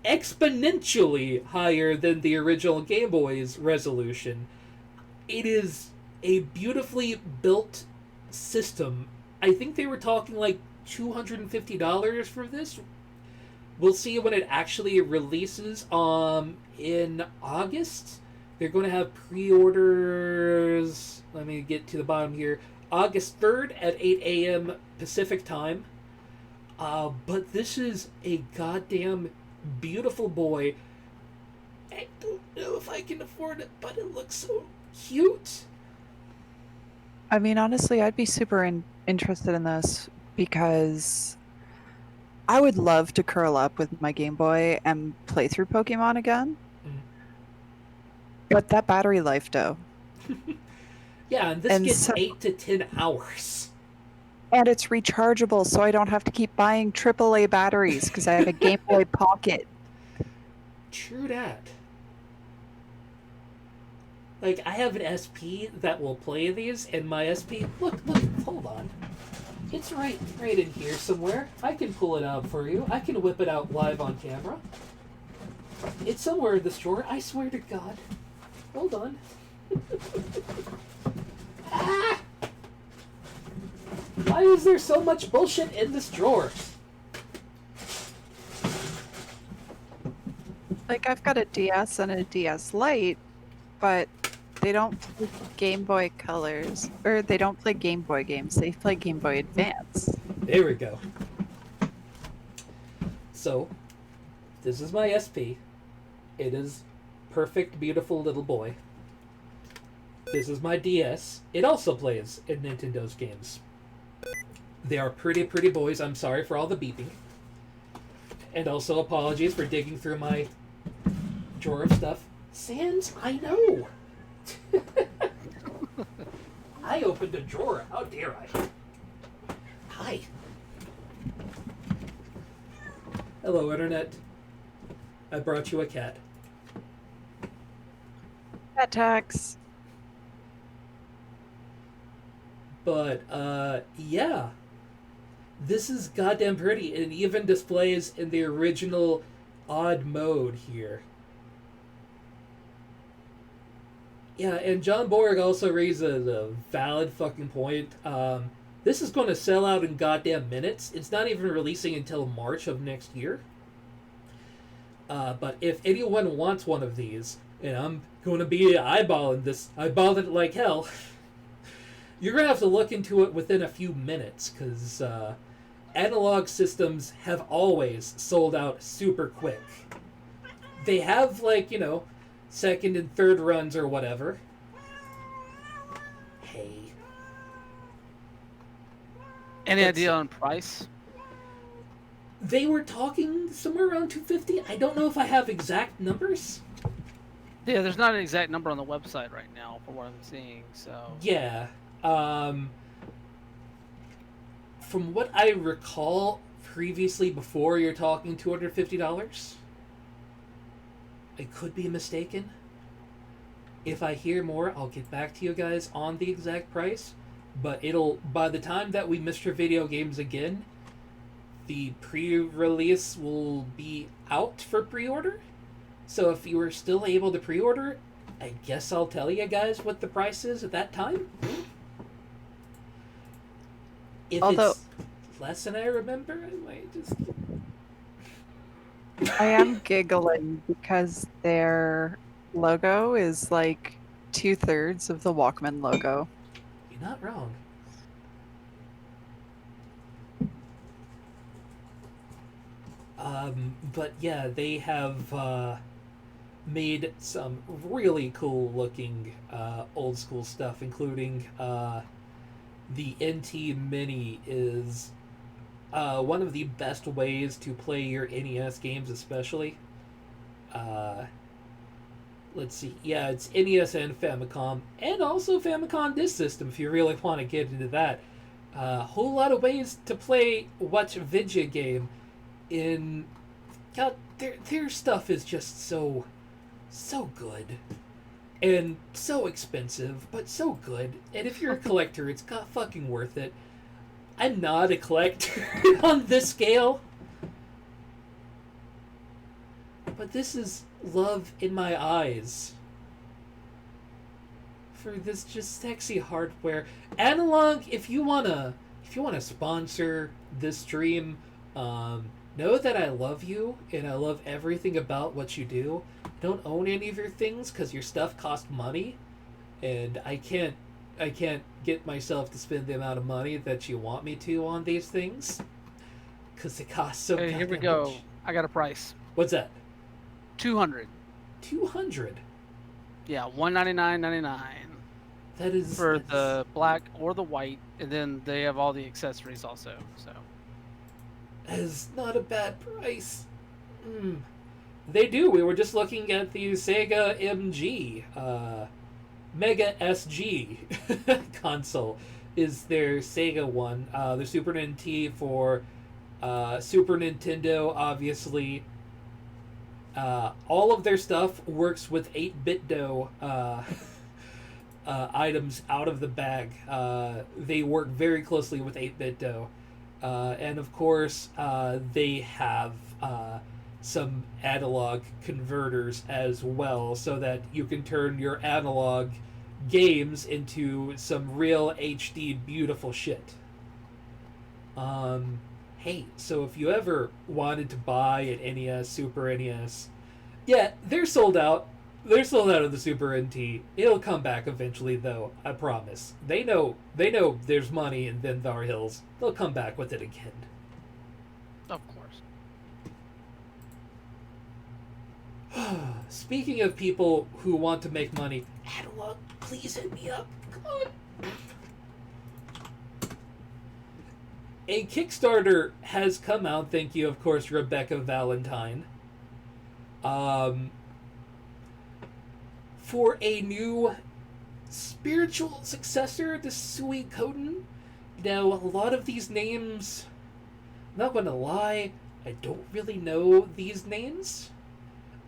exponentially higher than the original Game Boy's resolution. It is a beautifully built system. I think they were talking like $250 for this. We'll see when it actually releases in August. They're going to have pre-orders. Let me get to the bottom here. August 3rd at 8 a.m. Pacific time. But this is a goddamn beautiful boy. I don't know if I can afford it, but it looks so cute. I mean, honestly, I'd be super interested in this because I would love to curl up with my Game Boy and play through Pokemon again. But that battery life, though. Yeah, and this gets 8 to 10 hours. And it's rechargeable, so I don't have to keep buying AAA batteries because I have a Game Boy Pocket. True that. Like, I have an SP that will play these, and my SP... Look, hold on. It's right in here somewhere. I can pull it out for you. I can whip it out live on camera. It's somewhere in this drawer, I swear to God. Hold on. Ah! Why is there so much bullshit in this drawer? Like, I've got a DS and a DS Lite, but they don't play Game Boy Colors, or they don't play Game Boy games. They play Game Boy Advance. There we go. So, this is my SP. It is perfect, beautiful little boy. This is my DS. It also plays in Nintendo's games. They are pretty boys. I'm sorry for all the beeping. And also apologies for digging through my drawer of stuff. Sans, I know! I opened a drawer. How dare I? Hi. Hello, Internet. I brought you a cat. Cat tax. But, yeah. This is goddamn pretty. It even displays in the original odd mode here. Yeah, and John Borg also raises a valid fucking point. This is going to sell out in goddamn minutes. It's not even releasing until March of next year. But if anyone wants one of these, and I'm going to be eyeballing this, eyeballing it like hell, you're going to have to look into it within a few minutes, because analog systems have always sold out super quick. They have, like, second and third runs or whatever. Hey. Any Let's idea see. on price? They were talking somewhere around 250. I don't know if I have exact numbers. Yeah, there's not an exact number on the website right now for what I'm seeing. So Yeah. From what I recall previously, before you're talking $250. I could be mistaken. If I hear more, I'll get back to you guys on the exact price. But by the time that we Mr. Video Games again, the pre-release will be out for pre-order. So if you are still able to pre-order, I guess I'll tell you guys what the price is at that time. If Although- it's less than I remember, I might just... I am giggling because their logo is like 2/3 of the Walkman logo. You're not wrong. But yeah, they have made some really cool looking old school stuff, including the NT Mini is one of the best ways to play your NES games, especially. Let's see. Yeah, it's NES and Famicom, and also Famicom Disk System if you really want to get into that. A whole lot of ways to play Watch Vidya game. In God, their stuff is just so good, and so expensive, but so good. And if you're a collector, it's fucking worth it. I'm not a collector on this scale, but this is love in my eyes for this just sexy hardware. Analog, if you wanna sponsor this stream, know that I love you and I love everything about what you do. I don't own any of your things because your stuff costs money, and I can't get myself to spend the amount of money that you want me to on these things because it costs so. hey, here we goddamn go. much. I got a price. What's that? 200. 200. Yeah, 199.99 That is for that's- the black or the white, and then they have all the accessories also. So That is not a bad price. They do. We were just looking at the Sega MG, Mega SG console is their Sega one. The Super NT for Super Nintendo, obviously. All of their stuff works with 8-bit-do items out of the bag. They work very closely with 8-bit-do. And of course, they have some analog converters as well, so that you can turn your analog games into some real HD beautiful shit. Hey, so if you ever wanted to buy an NES, Super NES, yeah, they're sold out. They're sold out of the Super NT. It'll come back eventually, though. I promise. They know there's money in Vendar Hills. They'll come back with it again. of course. Speaking of people who want to make money, Analog, please hit me up. Come on. A Kickstarter has come out. Thank you, of course, Rebecca Valentine. For a new spiritual successor to Suikoden. Now, a lot of these names, I'm not going to lie, I don't really know these names.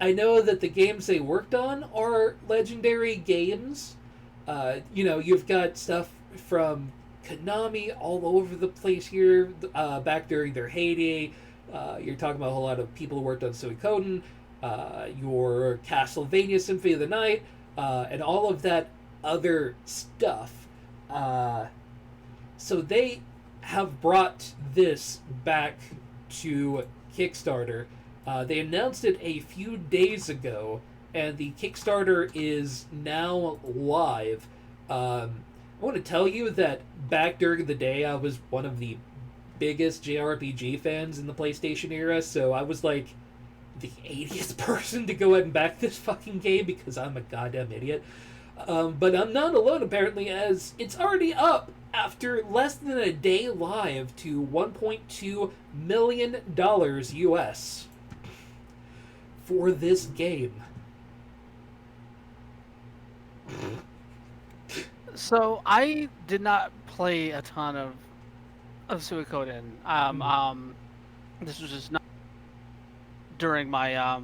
I know that the games they worked on are legendary games. You've got stuff from Konami all over the place here, back during their heyday. You're talking about a whole lot of people who worked on Suikoden, your Castlevania Symphony of the Night, and all of that other stuff. So they have brought this back to Kickstarter. They announced it a few days ago, and the Kickstarter is now live. I want to tell you that back during the day, I was one of the biggest JRPG fans in the PlayStation era, so I was like the 80th person to go ahead and back this fucking game because I'm a goddamn idiot. But I'm not alone, apparently, as it's already up after less than a day live to $1.2 million US for this game. So I did not play a ton of Suikoden. This was just not during my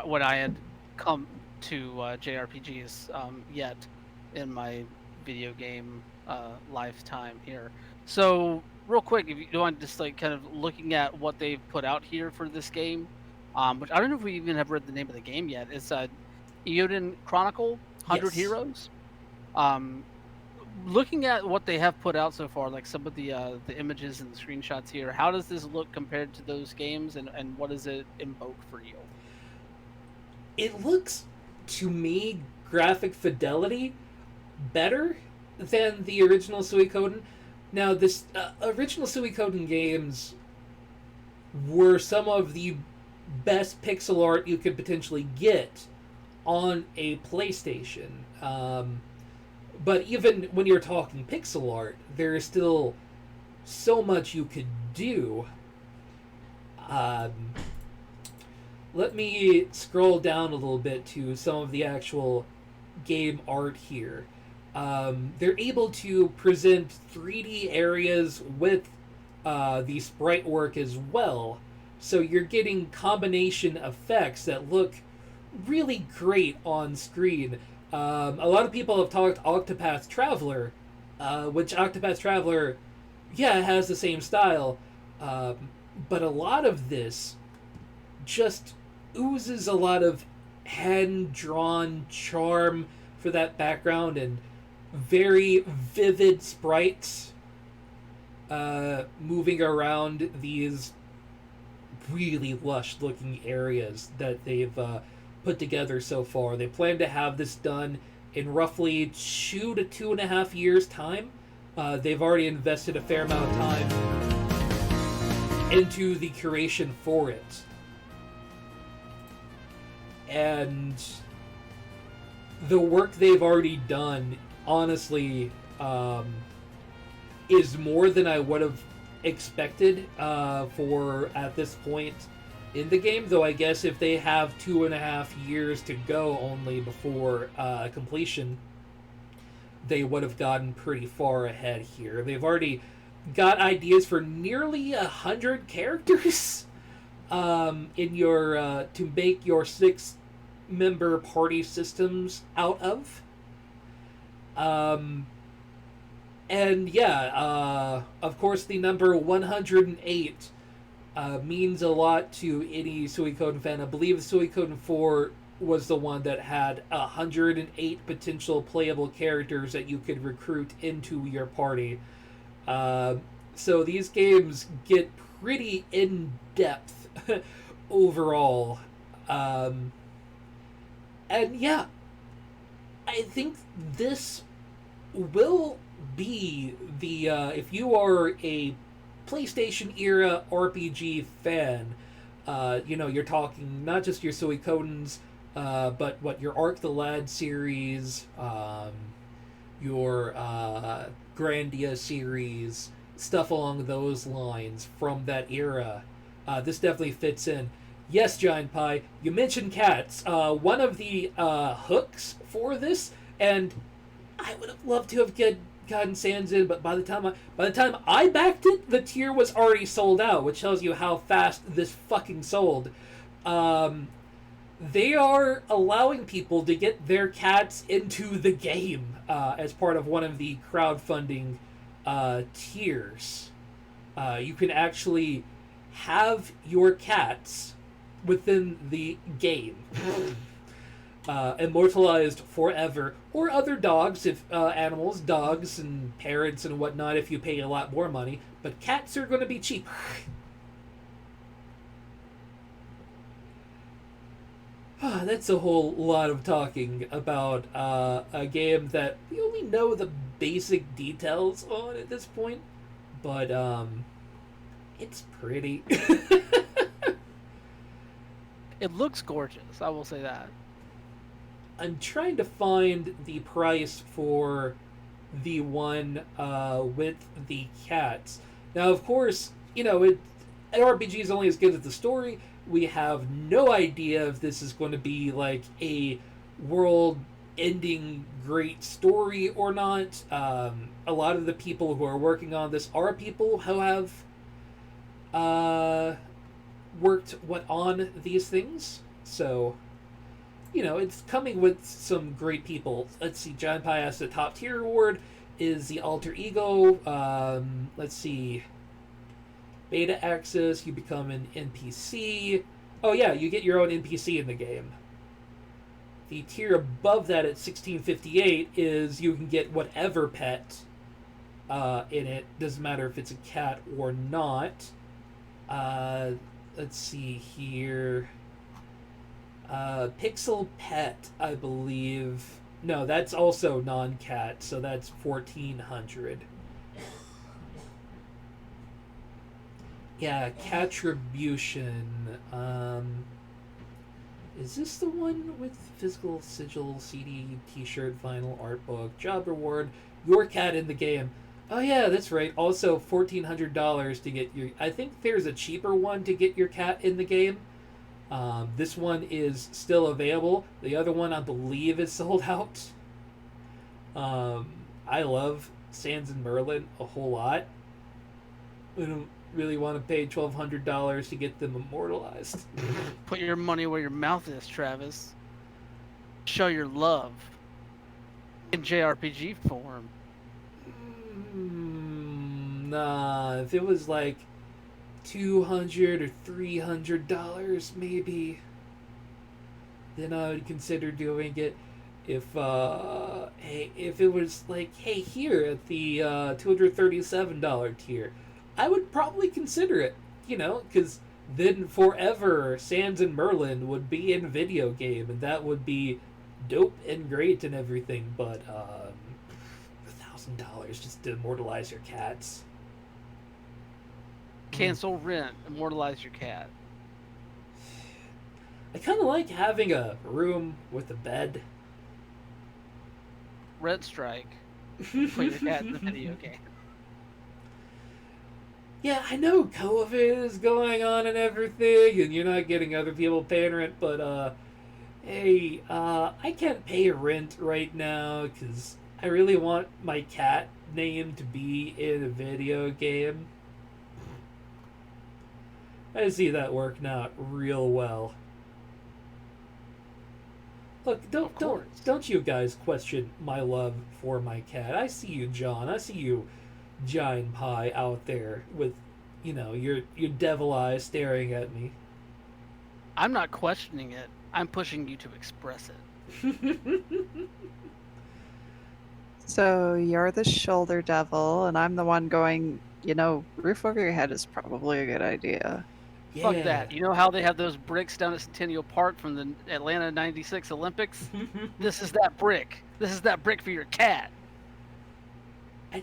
when I had come to JRPGs yet in my video game lifetime here. So real quick, if you don't mind just like kind of looking at what they've put out here for this game, which I don't know if we even have read the name of the game yet. It's Eoden Chronicle 100 Yes. Heroes. Looking at what they have put out so far, like some of the images and the screenshots here, how does this look compared to those games, and what does it invoke for you? It looks, to me, graphic fidelity better than the original Suikoden. Now, this original Suikoden games were some of the best pixel art you could potentially get on a PlayStation. But even when you're talking pixel art, there is still so much you could do. Let me scroll down a little bit to some of the actual game art here. They're able to present 3D areas with the sprite work as well. So you're getting combination effects that look really great on screen. A lot of people have talked Octopath Traveler, which Octopath Traveler, yeah, has the same style, but a lot of this just oozes a lot of hand-drawn charm for that background and very vivid sprites moving around these really lush-looking areas that they've put together so far. They plan to have this done in roughly 2 to 2.5 years' time. They've already invested a fair amount of time into the curation for it. And the work they've already done, honestly, is more than I would have expected for at this point in the game, though I guess if they have 2.5 years to go only before completion, they would have gotten pretty far ahead here. They've already got ideas for nearly 100 characters in your to make your 6-member party systems out of. And yeah, of course the number 108 means a lot to any Suikoden fan. I believe Suikoden 4 was the one that had 108 potential playable characters that you could recruit into your party. So these games get pretty in-depth overall. And yeah, I think this will be the, if you are a PlayStation era RPG fan, you're talking not just your Suikodens, but what your Arc the Lad series, your Grandia series, stuff along those lines from that era. This definitely fits in. Yes, Giant Pie, you mentioned cats. One of the hooks for this, and I would have loved to have gotten Sans in, but by the time I backed it, the tier was already sold out, which tells you how fast this fucking sold. They are allowing people to get their cats into the game as part of one of the crowdfunding tiers. You can actually have your cats within the game. Immortalized forever, or other dogs, if animals, dogs and parrots and whatnot, if you pay a lot more money, but cats are going to be cheaper. That's a whole lot of talking about a game that we only know the basic details on at this point, but It looks gorgeous. I will say that. I'm trying to find the price for the one with the cats. Now, of course, an RPG is only as good as the story. We have no idea if this is going to be like a world-ending great story or not. A lot of the people who are working on this are people who have worked on these things. So, it's coming with some great people. Let's see, John Pye has the top tier award is the alter ego. Let's see. Beta access, you become an NPC. Oh yeah, you get your own NPC in the game. The tier above that at 1658 is you can get whatever pet in it. Doesn't matter if it's a cat or not. Let's see here. Pixel Pet, I believe. No, that's also non-cat, so that's 1400. Yeah, Catribution. Is this the one with physical sigil, CD, T-shirt, vinyl, art book, job reward, your cat in the game? Oh yeah, that's right. Also, $1,400 to get your. I think there's a cheaper one to get your cat in the game. This one is still available. The other one, I believe, is sold out. I love Sans and Merlin a whole lot. I don't really want to pay $1,200 to get them immortalized. Put your money where your mouth is, Travis. Show your love in JRPG form. Nah, if it was like $200 or $300 maybe, then I would consider doing it. If it was like, hey, here at the $237 tier, I would probably consider it, because then forever Sans and Merlin would be in video game, and that would be dope and great and everything, but $1,000 just to immortalize your cats. Cancel rent, immortalize your cat. I kind of like having a room with a bed. Red Strike. Put your cat in the video game. Yeah, I know COVID is going on and everything, and you're not getting other people paying rent, but, hey, I can't pay rent right now, because I really want my cat name to be in a video game. I see that working out real well. Look, don't you guys question my love for my cat. I see you, John. I see you, Giant Pie, out there with, your devil eyes staring at me. I'm not questioning it. I'm pushing you to express it. So you're the shoulder devil, and I'm the one going, roof over your head is probably a good idea. Yeah. Fuck that. You know how they have those bricks down at Centennial Park from the Atlanta 96 Olympics? This is that brick. This is that brick for your cat. I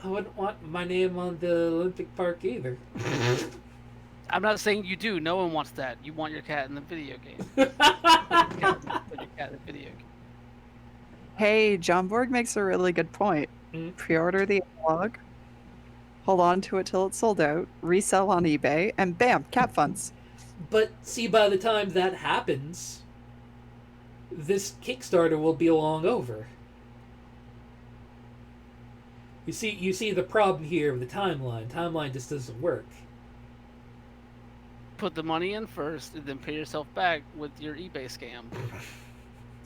wouldn't want my name on the Olympic Park either. I'm not saying you do. No one wants that. You want your cat in the video game. Put your cat in the video game. Hey, John Borg makes a really good point. Pre-order the analog, hold on to it till it's sold out, resell on eBay, and bam, cat funds. But see, by the time that happens, this Kickstarter will be long over. You see the problem here with the timeline. Timeline just doesn't work. Put the money in first, and then pay yourself back with your eBay scam.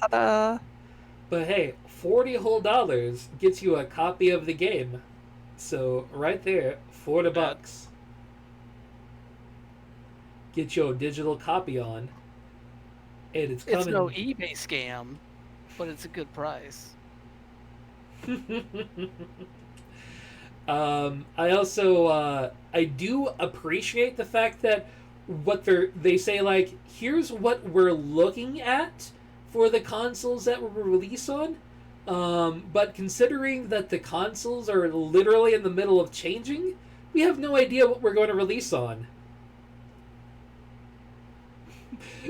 Ta-da! But hey, $40 whole gets you a copy of the game. So right there, $40. Get your digital copy on. And it's coming. It's no eBay scam, but it's a good price. I also I do appreciate the fact that they say, like, here's what we're looking at for the consoles that we're released on, but considering that the consoles are literally in the middle of changing, we have no idea what we're going to release on.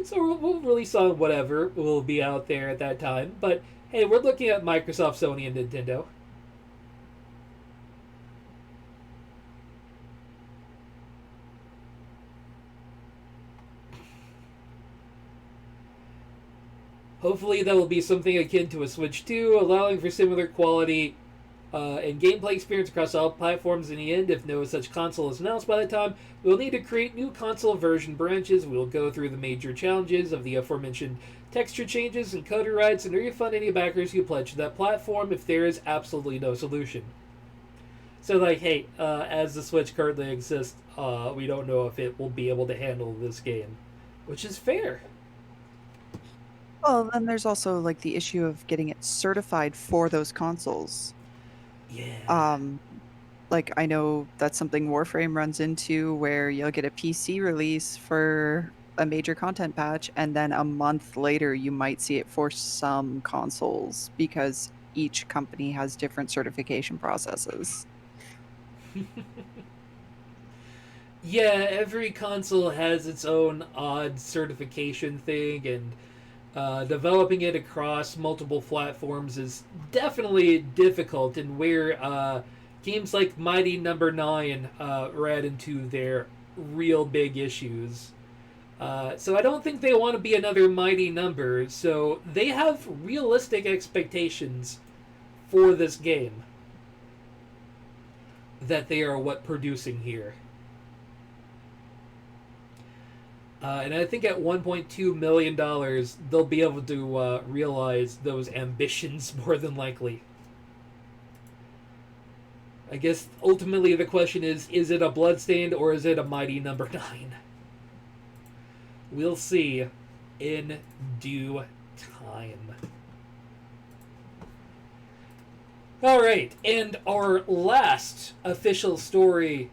So we'll release on whatever will be out there at that time. But hey, we're looking at Microsoft, Sony, and Nintendo. Hopefully that will be something akin to a Switch 2, allowing for similar quality and gameplay experience across all platforms in the end. If no such console is announced by the time, we'll need to create new console version branches. We'll go through the major challenges of the aforementioned texture changes and code rewrites and refund any backers who pledge to that platform if there is absolutely no solution. So, like, hey, as the Switch currently exists, we don't know if it will be able to handle this game, which is fair. Well, then there's also like the issue of getting it certified for those consoles. Yeah. Like I know that's something Warframe runs into, where you'll get a PC release for a major content patch, and then a month later you might see it for some consoles because each company has different certification processes. Yeah, every console has its own odd certification thing, and developing it across multiple platforms is definitely difficult, and where games like Mighty Number 9 ran into their real big issues. So I don't think they want to be another Mighty Number, so they have realistic expectations for this game that they are what producing here. And I think at $1.2 million, they'll be able to realize those ambitions more than likely. I guess ultimately the question is it a Bloodstained or is it a Mighty Number 9? We'll see in due time. Alright, and our last official story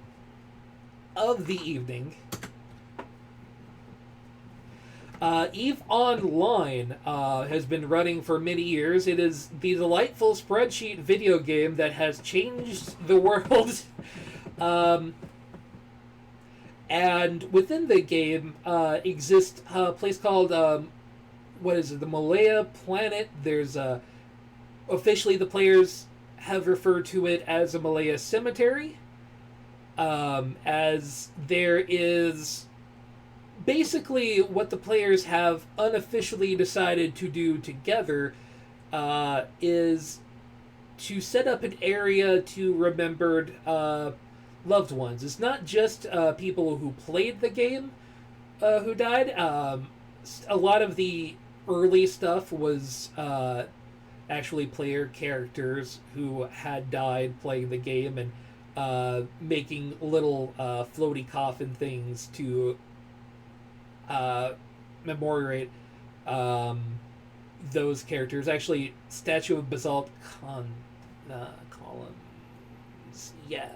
of the evening. EVE Online has been running for many years. It is the delightful spreadsheet video game that has changed the world. And within the game exists a place called, what is it, the Malaya Planet. There's officially the players have referred to it as a Malaya Cemetery, as there is basically what the players have unofficially decided to do together is to set up an area to remembered loved ones. It's not just people who played the game who died. A lot of the early stuff was actually player characters who had died playing the game and making little floaty coffin things to memoriate those characters. Actually, statue of basalt columns. Yeah.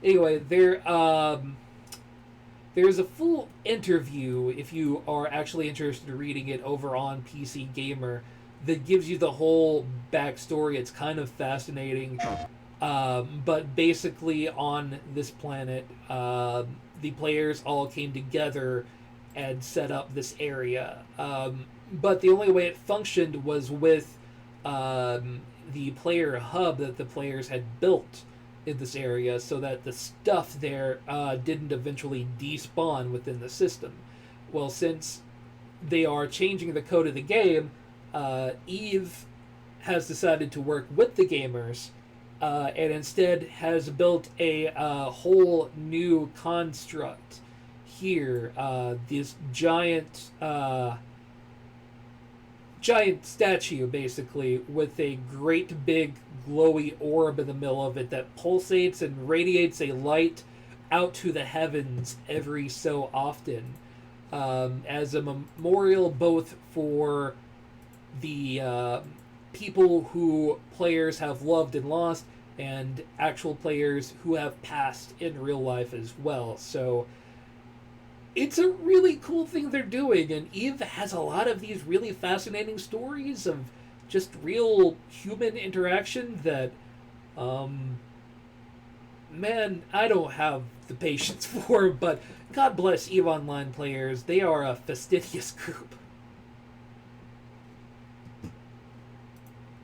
Anyway, there's a full interview, if you are actually interested in reading it, over on PC Gamer, that gives you the whole backstory. It's kind of fascinating. But basically, on this planet, the players all came together and set up this area. But the only way it functioned was with the player hub that the players had built in this area, so that the stuff there didn't eventually despawn within the system. Well, since they are changing the code of the game, EVE has decided to work with the gamers and instead has built a whole new construct here. This giant statue, basically, with a great big glowy orb in the middle of it that pulsates and radiates a light out to the heavens every so often, as a memorial both for the people who players have loved and lost, and actual players who have passed in real life as well. So it's a really cool thing they're doing, and EVE has a lot of these really fascinating stories of just real human interaction that man, I don't have the patience for, but God bless EVE Online players. They are a fastidious group.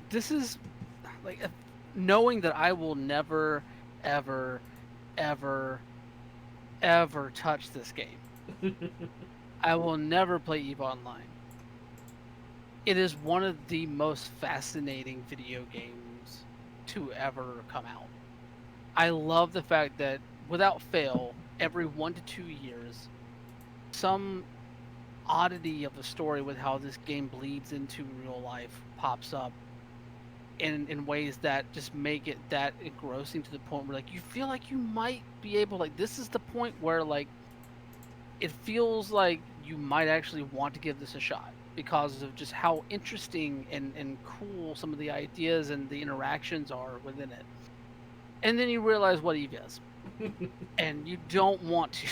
This is like knowing that I will never, ever, ever, ever touch this game. I will never play EVE Online. It is one of the most fascinating video games to ever come out. I love the fact that without fail, every 1 to 2 years, some oddity of a story with how this game bleeds into real life pops up in ways that just make it that engrossing to the point where like you feel like you might be able, like, this is the point where like it feels like you might actually want to give this a shot because of just how interesting and cool some of the ideas and the interactions are within it. And then you realize what EVE is. And you don't want to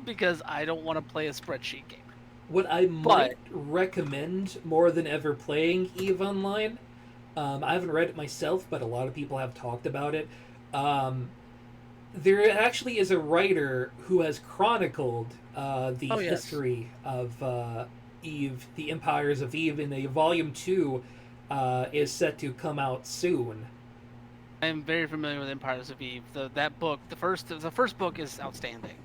because I don't want to play a spreadsheet game. What I might recommend more than ever playing EVE Online, I haven't read it myself, but a lot of people have talked about it. There actually is a writer who has chronicled the history of EVE, the Empires of EVE, in a Volume 2 is set to come out soon. I am very familiar with Empires of Eve. That book, the first book is outstanding,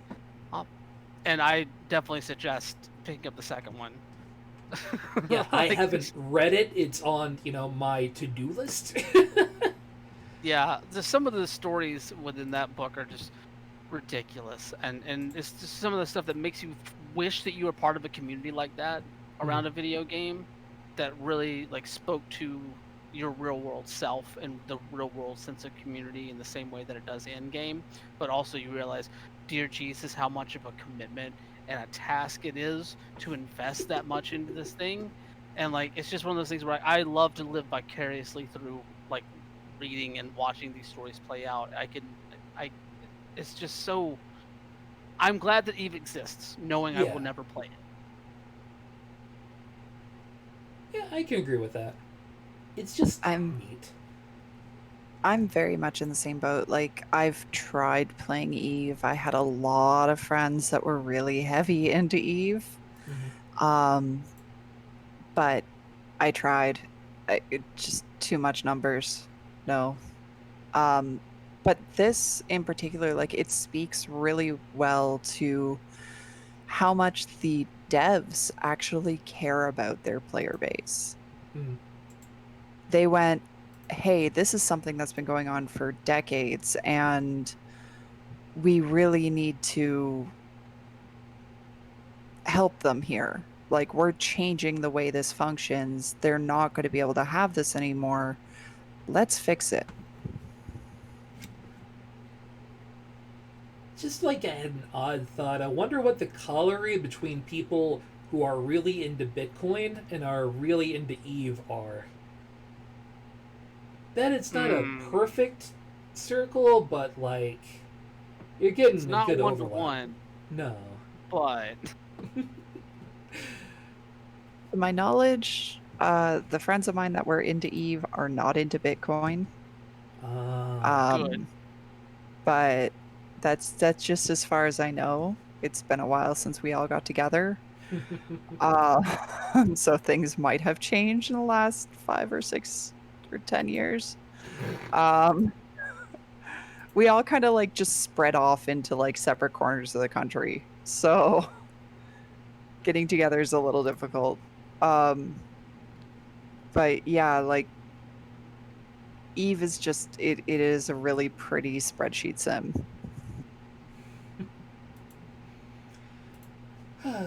and I definitely suggest picking up the second one. Yeah, I haven't read it. It's on my to-do list. Yeah, some of the stories within that book are just ridiculous, and it's just some of the stuff that makes you wish that you were part of a community like that around a video game that really like spoke to your real world self and the real world sense of community in the same way that it does in game. But also you realize, dear Jesus, how much of a commitment and a task it is to invest that much into this thing. And like it's just one of those things where I love to live vicariously through like reading and watching these stories play out. It's just so, I'm glad that EVE exists, knowing I will never play it. Yeah, I can agree with that. It's just neat. I'm very much in the same boat. Like, I've tried playing EVE. I had a lot of friends that were really heavy into EVE. But I tried. Just too much numbers. No. But this in particular, like, it speaks really well to how much the devs actually care about their player base. They went, hey, this is something that's been going on for decades, and we really need to help them here. Like, we're changing the way this functions. They're not going to be able to have this anymore. Let's fix it. Just like an odd thought, I wonder what the corollary between people who are really into Bitcoin and are really into EVE are. That it's not a perfect circle, but like you're getting it's a not good one overlap. to one. No, But to my knowledge, the friends of mine that were into EVE are not into Bitcoin. Good. But that's just as far as I know. It's been a while since we all got together. So things might have changed in the last 5 or 6 or 10 years. We all kind of like just spread off into like separate corners of the country. So getting together is a little difficult. But yeah, like EVE is just, it is a really pretty spreadsheet sim.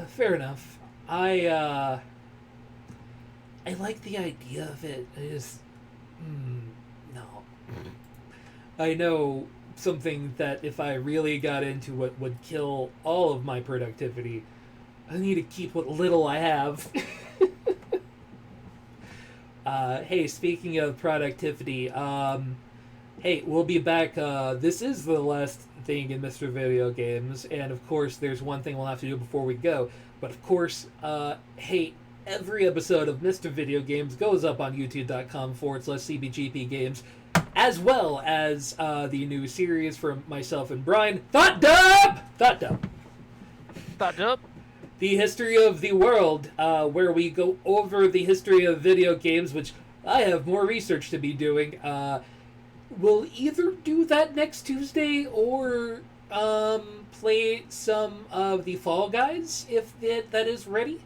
Fair enough. I like the idea of it. I just no. I know something that if I really got into it would kill all of my productivity. I need to keep what little I have. Hey, speaking of productivity, hey, we'll be back. This is the last thing in Mr. Video Games, and of course, there's one thing we'll have to do before we go. But of course, hey, every episode of Mr. Video Games goes up on youtube.com/CBGP Games as well as the new series from myself and Brian, Thought Dub! Thought up. The history of the world, where we go over the history of video games, which I have more research to be doing. We'll either do that next Tuesday or play some of the Fall Guys if that is ready.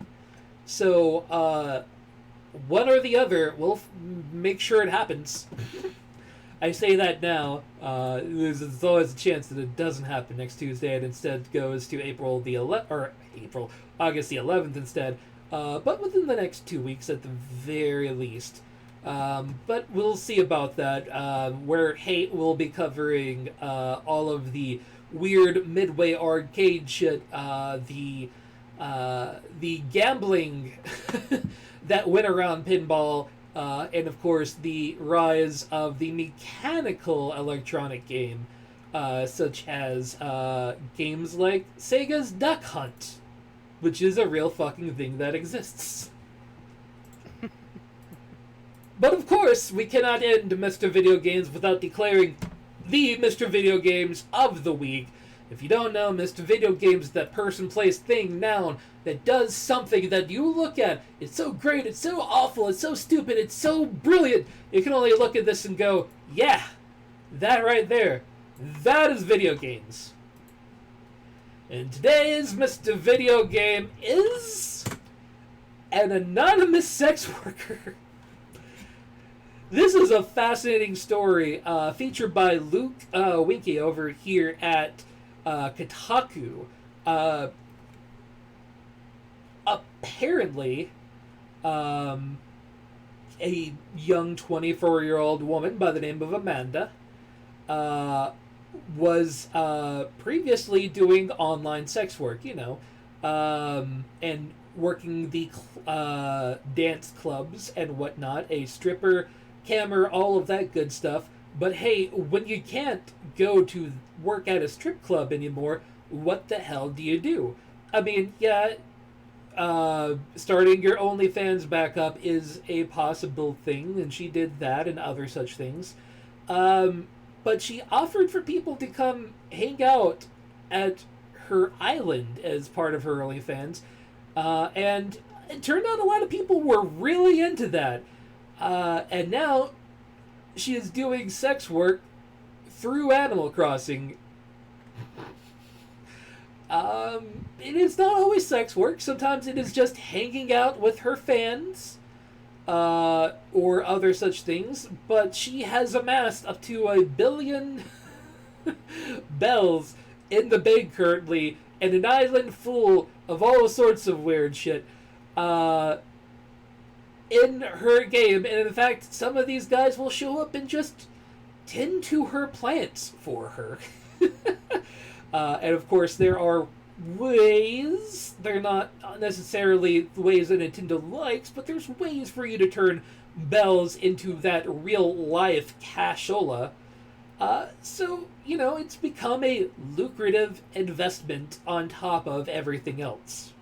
So, one or the other, we'll make sure it happens. I say that now. There's always a chance that it doesn't happen next Tuesday and instead goes to August the 11th instead. But within the next 2 weeks at the very least. But we'll see about that. Where Hate will be covering all of the weird Midway arcade shit, the gambling that went around pinball, and of course the rise of the mechanical electronic game, such as games like Sega's Duck Hunt, which is a real fucking thing that exists. But of course, we cannot end Mr. Video Games without declaring the Mr. Video Games of the week. If you don't know, Mr. Video Games is that person, place, thing, noun that does something that you look at. It's so great, it's so awful, it's so stupid, it's so brilliant. You can only look at this and go, yeah, that right there, that is video games. And today's Mr. Video Game is an anonymous sex worker. This is a fascinating story featured by Luke Winky over here at Kotaku. Apparently, a young 24-year-old woman by the name of Amanda was previously doing online sex work, and working the dance clubs and whatnot, a stripper, camera, all of that good stuff. But hey, when you can't go to work at a strip club anymore, what the hell do you do? I mean, yeah, starting your OnlyFans back up is a possible thing, and she did that and other such things. But she offered for people to come hang out at her island as part of her OnlyFans, and it turned out a lot of people were really into that. And now she is doing sex work through Animal Crossing. It is not always sex work. Sometimes it is just hanging out with her fans, or other such things. But she has amassed up to 1 billion bells in the bank currently, and an island full of all sorts of weird shit. In her game, and in fact, some of these guys will show up and just tend to her plants for her. And of course, there are ways, they're not necessarily ways that Nintendo likes, but there's ways for you to turn bells into that real-life cashola. So, it's become a lucrative investment on top of everything else.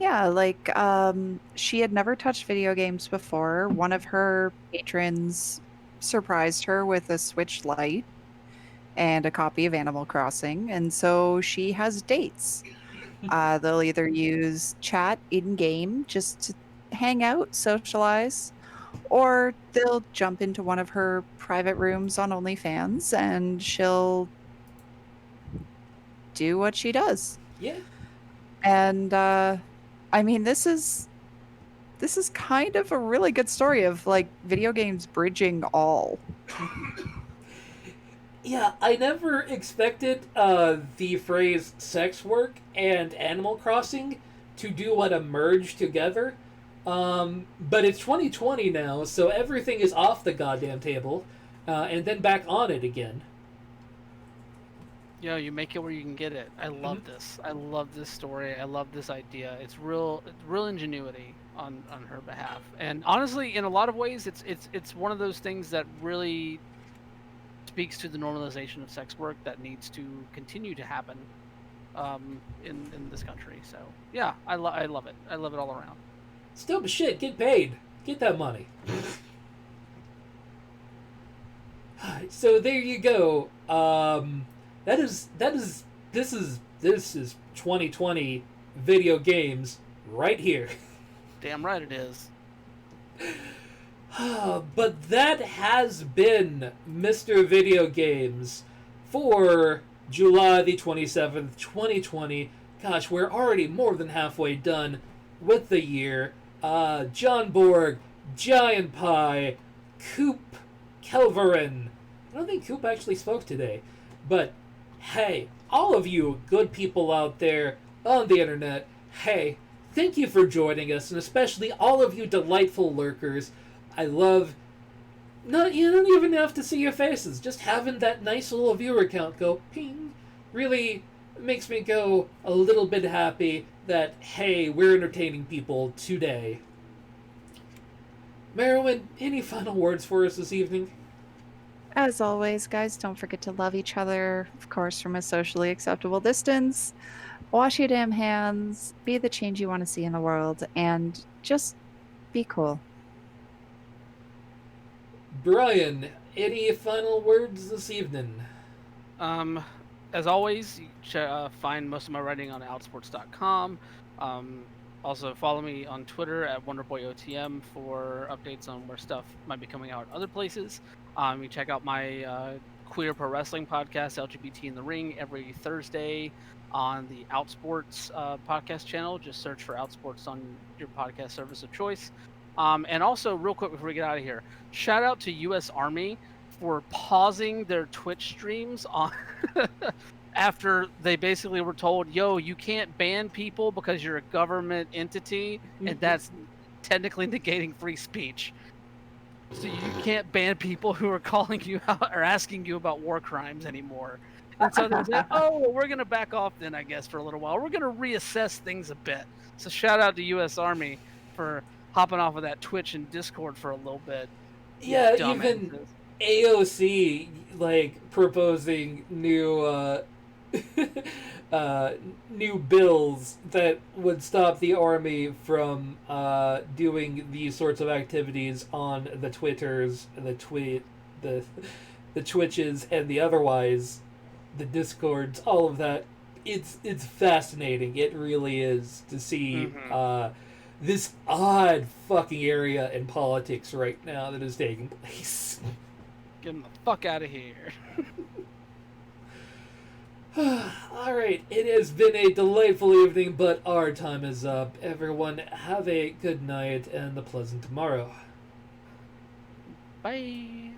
Yeah, she had never touched video games before. One of her patrons surprised her with a Switch Lite and a copy of Animal Crossing, and so she has dates. They'll either use chat in-game just to hang out, socialize, or they'll jump into one of her private rooms on OnlyFans, and she'll do what she does. Yeah. And, I mean, this is kind of a really good story of video games bridging all. Yeah, I never expected the phrase sex work and Animal Crossing to do what, merge together. But it's 2020 now, so everything is off the goddamn table, and then back on it again. Yeah, you make it where you can get it. I love this. I love this story. I love this idea. It's real ingenuity on her behalf. And honestly, in a lot of ways, it's one of those things that really speaks to the normalization of sex work that needs to continue to happen in this country. So yeah, I love it. I love it all around. Still, but shit, get paid. Get that money. So there you go. This is 2020 video games right here. Damn right it is. But that has been Mr. Video Games for July the 27th, 2020. Gosh, we're already more than halfway done with the year. John Borg, Giant Pie, Coop, Kelverin. I don't think Coop actually spoke today. But, hey, all of you good people out there on the internet, hey, thank you for joining us, and especially all of you delightful lurkers. I love... you don't even have to see your faces. Just having that nice little viewer count go ping really makes me go a little bit happy that, hey, we're entertaining people today. Merwin, any final words for us this evening? As always, guys, don't forget to love each other, of course, from a socially acceptable distance. Wash your damn hands, be the change you want to see in the world, and just be cool. Brian, any final words this evening? As always, you can find most of my writing on outsports.com. Also, follow me on Twitter at WonderboyOTM for updates on where stuff might be coming out other places. You check out my queer pro wrestling podcast, LGBT in the Ring, every Thursday on the Outsports podcast channel. Just search for Outsports on your podcast service of choice. And also, real quick before we get out of here, shout out to U.S. Army for pausing their Twitch streams on after they basically were told, yo, you can't ban people because you're a government entity, and that's technically negating free speech. So you can't ban people who are calling you out or asking you about war crimes anymore. And so they're like, oh, well, we're going to back off then, I guess, for a little while. We're going to reassess things a bit. So shout out to U.S. Army for hopping off of that Twitch and Discord for a little bit. Yeah, even AOC, like, proposing new new bills that would stop the army from doing these sorts of activities on the Twitters, the Twitches, and the otherwise, the Discords, all of that. It's fascinating. It really is to see this odd fucking area in politics right now that is taking place. Get them the fuck out of here. Alright, it has been a delightful evening, but our time is up. Everyone, have a good night and a pleasant tomorrow. Bye.